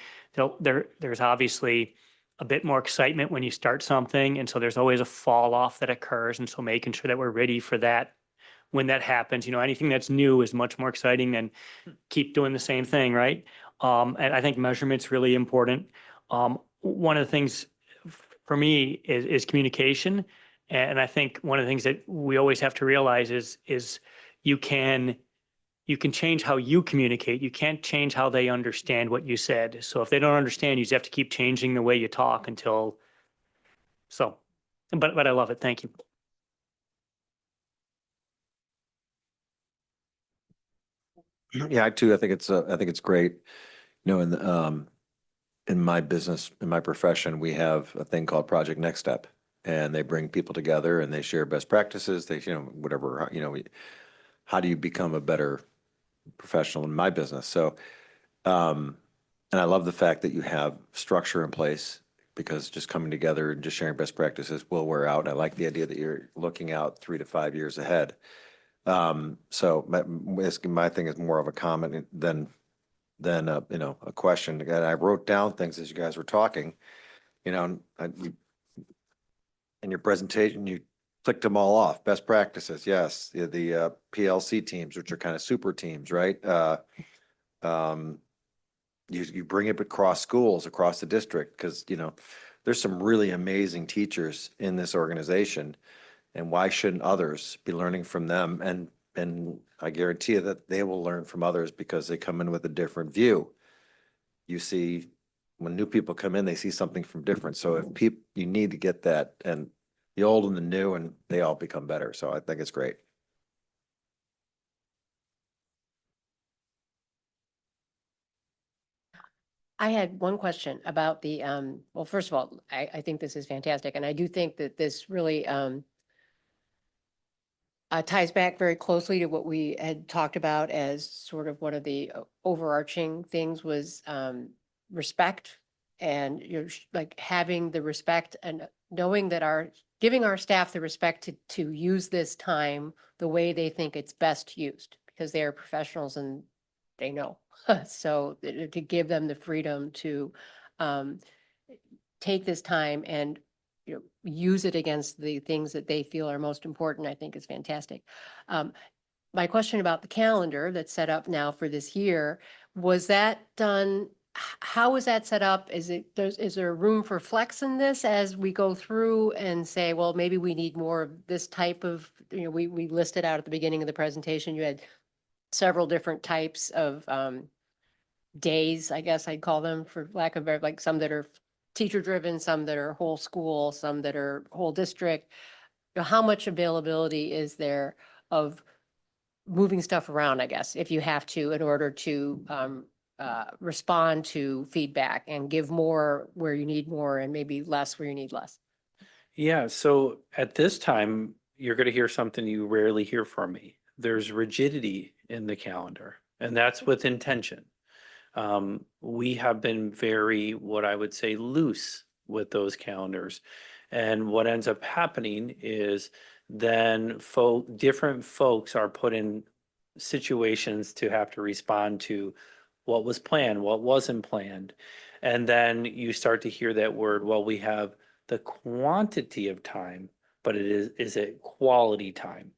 There's obviously a bit more excitement when you start something. And so there's always a fall off that occurs. And so making sure that we're ready for that when that happens, anything that's new is much more exciting than keep doing the same thing, right? And I think measurement's really important. One of the things for me is communication. And I think one of the things that we always have to realize is you can change how you communicate. You can't change how they understand what you said. So if they don't understand, you just have to keep changing the way you talk but I love it. Thank you. Yeah, I too. I think it's great. In my business, in my profession, we have a thing called Project Next Step, and they bring people together and they share best practices. They, whatever, how do you become a better professional in my business? So, and I love the fact that you have structure in place, because just coming together and just sharing best practices will wear out. And I like the idea that you're looking out 3 to 5 years ahead. So my thing is more of a comment than a question. And I wrote down things as you guys were talking, in your presentation, you clicked them all off. Best practices, yes. The PLC teams, which are kind of super teams, right? You bring it across schools, across the district, because there's some really amazing teachers in this organization, and why shouldn't others be learning from them? And I guarantee you that they will learn from others because they come in with a different view. You see, when new people come in, they see something from different. So if you need to get that, and the old and the new, and they all become better. So I think it's great. I had one question about the, well, first of all, I think this is fantastic. And I do think that this really ties back very closely to what we had talked about as sort of one of the overarching things was respect, and like having the respect and knowing that giving our staff the respect to use this time the way they think it's best used, because they are professionals and they know. So to give them the freedom to take this time and use it against the things that they feel are most important, I think is fantastic. My question about the calendar that's set up now for this year, was that done? How is that set up? Is there room for flex in this as we go through and say, well, maybe we need more of this type of, we listed out at the beginning of the presentation, you had several different types of days, I guess I'd call them, for lack of better, like some that are teacher driven, some that are whole school, some that are whole district. How much availability is there of moving stuff around, I guess, if you have to, in order to respond to feedback and give more where you need more and maybe less where you need less? Yeah, so at this time, you're going to hear something you rarely hear from me. There's rigidity in the calendar, and that's with intention. We have been very, what I would say, loose with those calendars. And what ends up happening is then different folks are put in situations to have to respond to what was planned, what wasn't planned. And then you start to hear that word, well, we have the quantity of time, but is it quality time?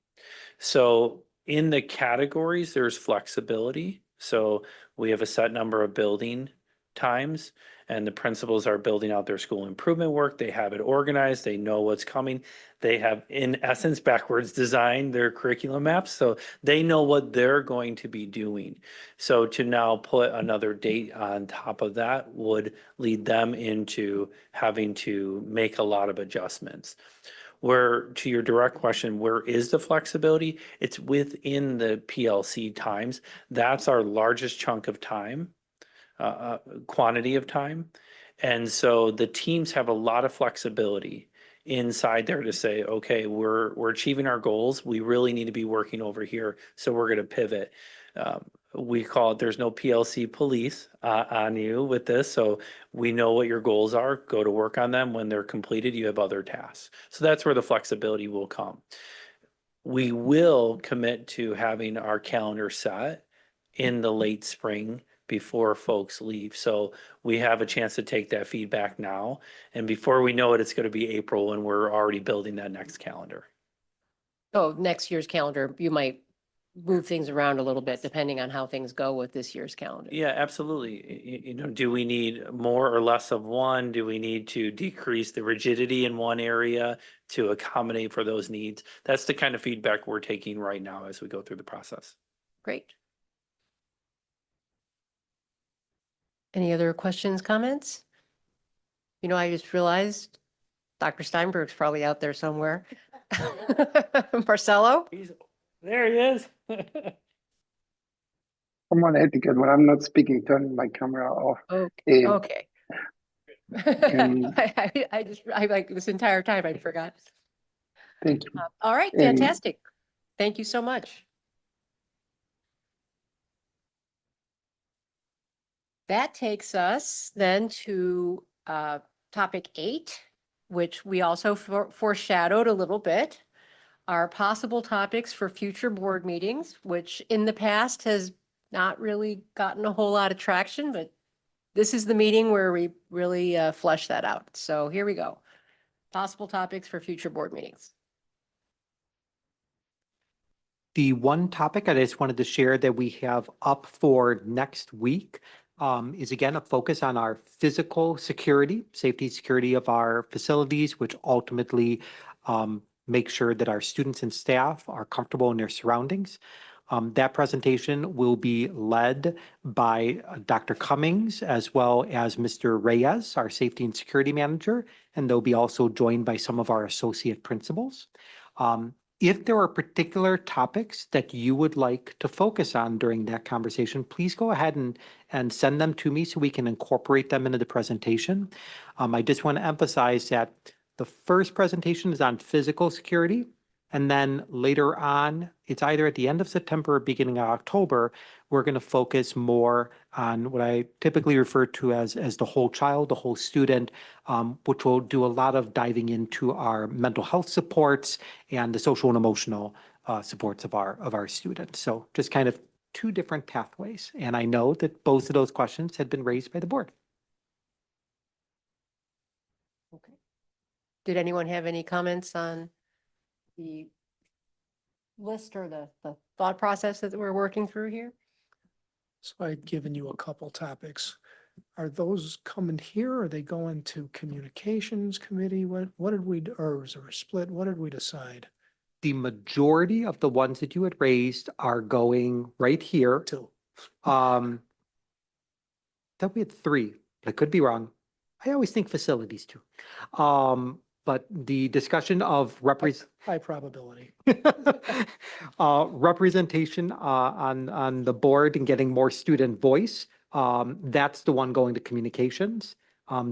So in the categories, there's flexibility. So we have a set number of building times, and the principals are building out their school improvement work. They have it organized. They know what's coming. They have, in essence, backwards designed their curriculum maps, so they know what they're going to be doing. So to now put another date on top of that would lead them into having to make a lot of adjustments. Where, to your direct question, where is the flexibility? It's within the PLC times. That's our largest chunk of time, quantity of time. And so the teams have a lot of flexibility inside there to say, okay, we're achieving our goals. We really need to be working over here. So we're going to pivot. We call it, there's no PLC police on you with this. So we know what your goals are, go to work on them. When they're completed, you have other tasks. So that's where the flexibility will come. We will commit to having our calendar set in the late spring before folks leave. So we have a chance to take that feedback now. And before we know it, it's going to be April when we're already building that next calendar. So next year's calendar, you might move things around a little bit depending on how things go with this year's calendar. Yeah, absolutely. You know, do we need more or less of one? Do we need to decrease the rigidity in one area to accommodate for those needs? That's the kind of feedback we're taking right now as we go through the process. Great. Any other questions, comments? You know, I just realized Dr. Steinberg's probably out there somewhere. Marcelo? There he is. I'm on etiquette when I'm not speaking, turning my camera off. Okay. Um, Okay. and- I like this entire time, I forgot. Thank you. All right, And- fantastic. Thank you so much. That takes us then to topic 8, which we also foreshadowed a little bit. Our possible topics for future board meetings, which in the past has not really gotten a whole lot of traction, but this is the meeting where we really flesh that out. So here we go. Possible topics for future board meetings. The one topic I just wanted to share that we have up for next week is again a focus on our physical security, safety, security of our facilities, which ultimately make sure that our students and staff are comfortable in their surroundings. That presentation will be led by Dr. Cummings as well as Mr. Reyes, our safety and security manager, and they'll be also joined by some of our associate principals. If there are particular topics that you would like to focus on during that conversation, please go ahead and send them to me so we can incorporate them into the presentation. I just want to emphasize that the first presentation is on physical security. And then later on, it's either at the end of September or beginning of October, we're going to focus more on what I typically refer to as the whole child, the whole student, which will do a lot of diving into our mental health supports and the social and emotional supports of our students. So just kind of 2 different pathways. And I know that both of those questions had been raised by the board. Okay. Did anyone have any comments on the list or the thought process that we're working through here? So I'd given you a couple topics. Are those coming here? Or are they going to communications committee? What did we, or was there a split? What did we decide? The majority of the ones that you had raised are going right here. Two. Thought we had 3. I could be wrong. I always think facilities too. But the discussion of High probability. representation on the board and getting more student voice, that's the one going to communications.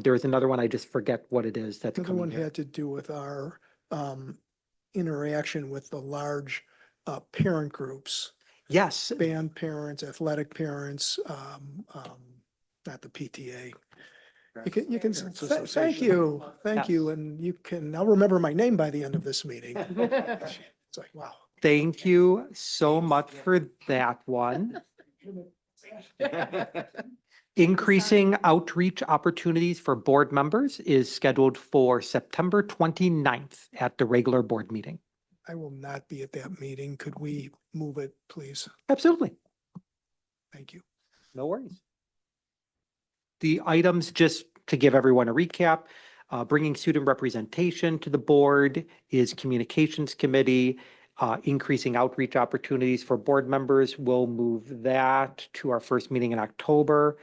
There's another one, I just forget what it is that's The other coming one here. had to do with our interaction with the large parent groups, Yes, band parents, athletic parents, not the PTA. You can, thank you, Yes. and you can, I'll remember my name by the end of this meeting. It's like, wow. thank you so much for that one. Increasing outreach opportunities for board members is scheduled for September 29th at the regular board meeting. I will not be at that meeting. Could we move it, please? Absolutely. Thank you. No worries. The items, just to give everyone a recap, bringing student representation to the board is Communications Committee, increasing outreach opportunities for board members. We'll move that to our first meeting in October.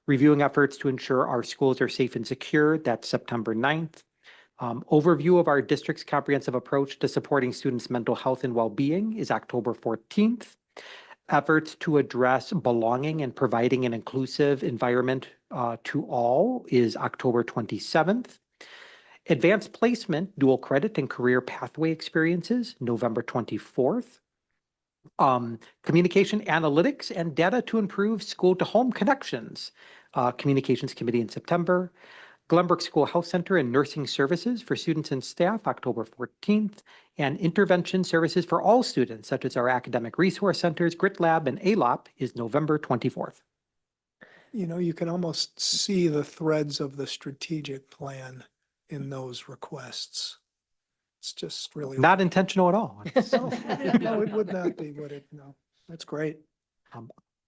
Reviewing efforts to ensure our schools are safe and secure, that's September 9th. Overview of our district's comprehensive approach to supporting students' mental health and well-being is October 14th. Efforts to address belonging and providing an inclusive environment to all is October 27th. Advanced placement, dual credit and career pathway experiences, November 24th. Communication analytics and data to improve school-to-home connections, Communications Committee in September. Glenbrook School Health Center and Nursing Services for students and staff, October 14th, and intervention services for all students, such as our academic resource centers, Grit Lab, and ALOP, is November 24th. You know, you can almost see the threads of the strategic plan in those requests. It's just really. Not intentional at all. No, it would not be, would it? No, that's great.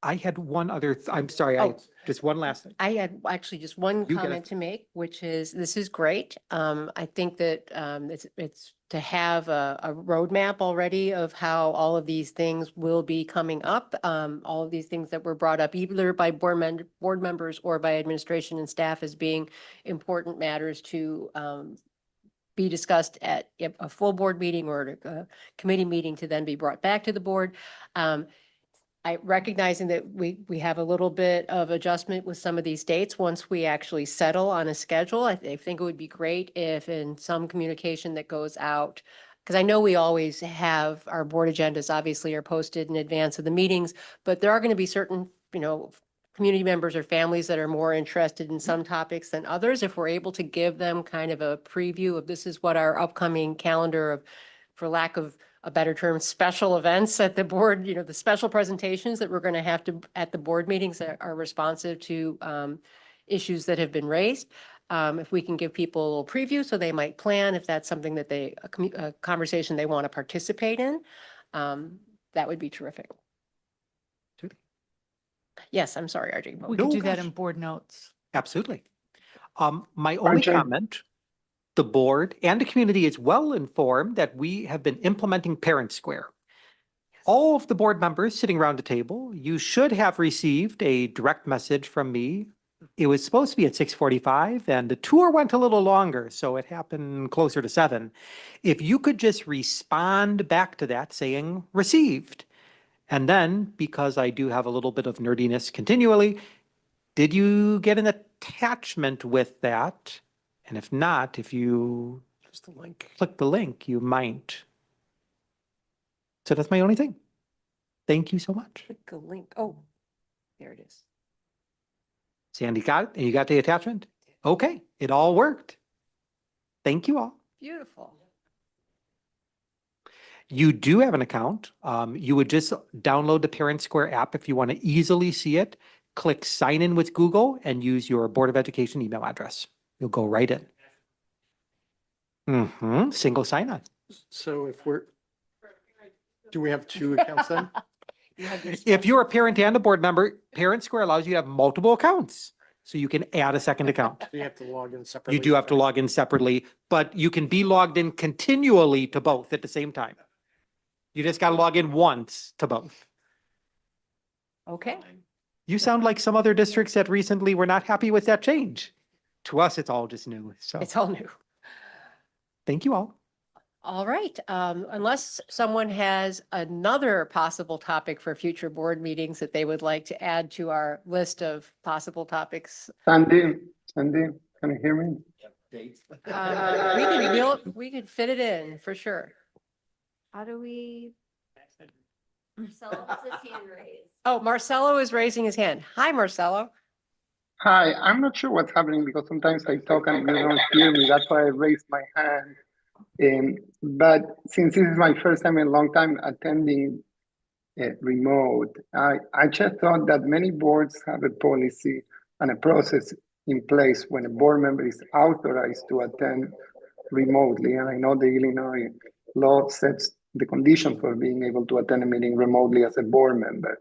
I had one other, I'm sorry, just one last thing. I had actually just one You get comment to make, which is, this is great. I think that it's to have a roadmap already of how all of these things will be coming up. All of these things that were brought up either by board members or by administration and staff as being important matters to be discussed at a full board meeting or a committee meeting to then be brought back to the board. Recognizing that we have a little bit of adjustment with some of these dates once we actually settle on a schedule. I think it would be great if in some communication that goes out, because I know we always have our board agendas obviously are posted in advance of the meetings, but there are going to be certain, community members or families that are more interested in some topics than others. If we're able to give them kind of a preview of this is what our upcoming calendar of, for lack of a better term, special events at the board, the special presentations that we're going to have to at the board meetings that are responsive to issues that have been raised. If we can give people a little preview so they might plan if that's something that a conversation they want to participate in, that would be terrific. Yes, I'm sorry, RJ. We No, could do that gosh. in board notes. Absolutely. My only RJ. comment, the board and the community is well informed that we have been implementing Parent Square. All of the board members sitting around the table, you should have received a direct message from me. It was supposed to be at 6:45 and the tour went a little longer, so it happened closer to 7. If you could just respond back to that saying received. And then, because I do have a little bit of nerdiness continually, did you get an attachment with that? And if not, if you Just the link. click the link, you might. So that's my only thing. Thank you so much. Click the link. Oh, there it is. Sandy got it? And you got the attachment? Okay, it all worked. Thank you all. Beautiful. You do have an account. You would just download the Parent Square app if you want to easily see it. Click sign in with Google and use your Board of Education email address. You'll go right in. Single sign on. So do we have 2 accounts then? If you're a parent and a board member, Parent Square allows you to have multiple accounts. So you can add a second account. Do you have to log in separately? You do have to log in separately, but you can be logged in continually to both at the same time. You just got to log in once to both. Okay. You sound like some other districts that recently were not happy with that change. To us, it's all just new. So It's all new. thank you all. All right. Unless someone has another possible topic for future board meetings that they would like to add to our list of possible topics. Sandy, can you hear me? We could fit it in for sure. How do we? Marcelo has his hand raised. Oh, Marcelo is raising his hand. Hi, Marcelo. Hi, I'm not sure what's happening because sometimes I talk and you don't hear me. That's why I raised my hand. But since this is my first time in a long time attending remote, I just thought that many boards have a policy and a process in place when a board member is authorized to attend remotely. And I know the Illinois law sets the conditions for being able to attend a meeting remotely as a board member.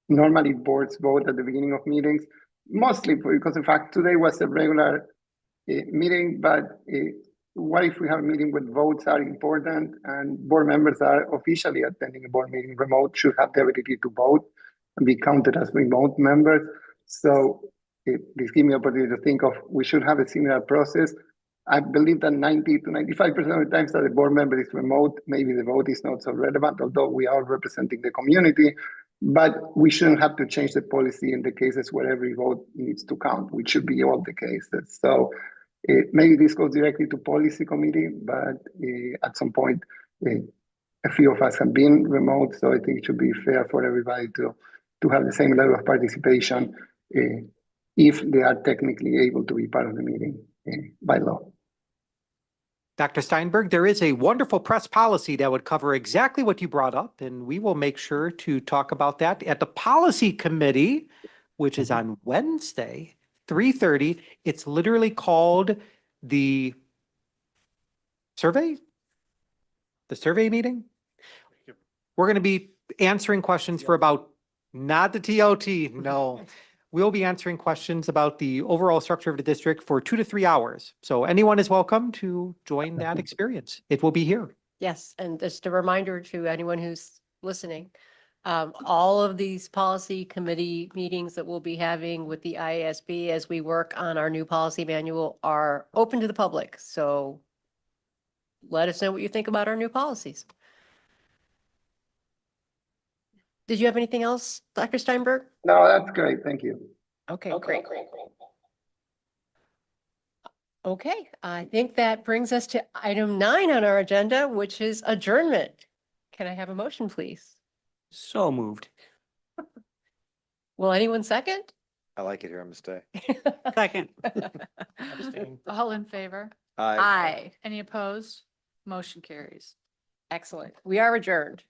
Normally boards vote at the beginning of meetings, mostly because in fact, today was a regular meeting, but what if we have a meeting with votes are important and board members are officially attending a board meeting remote should have the ability to vote and be counted as remote members. So this gives me opportunity to think of, we should have a similar process. I believe that 90 to 95% of the times that the board member is remote, maybe the vote is not so relevant, although we are representing the community, but we shouldn't have to change the policy in the cases where every vote needs to count, which should be all the cases. So maybe this goes directly to policy committee, but at some point, a few of us have been remote, so I think it should be fair for everybody to have the same level of participation if they are technically able to be part of the meeting by law. Dr. Steinberg, there is a wonderful press policy that would cover exactly what you brought up, and we will make sure to talk about that at the policy committee, which is on Wednesday, 3:30. It's literally called the survey meeting. We're going to be answering questions for about, not the TOT, no. We'll be answering questions about the overall structure of the district for 2 to 3 hours. So anyone is welcome to join that experience. It will be here. Yes, and just a reminder to anyone who's listening, all of these policy committee meetings that we'll be having with the IASB as we work on our new policy manual are open to the public. So let us know what you think about our new policies. Did you have anything else, Dr. Steinberg? No, that's great. Thank you. Okay, great. Okay, I think that brings us to item 9 on our agenda, which is adjournment. Can I have a motion, please? So moved. Will anyone second? I like it here. I'm gonna stay. Second. All in favor? Aye. Any opposed? Motion carries. Excellent. We are adjourned.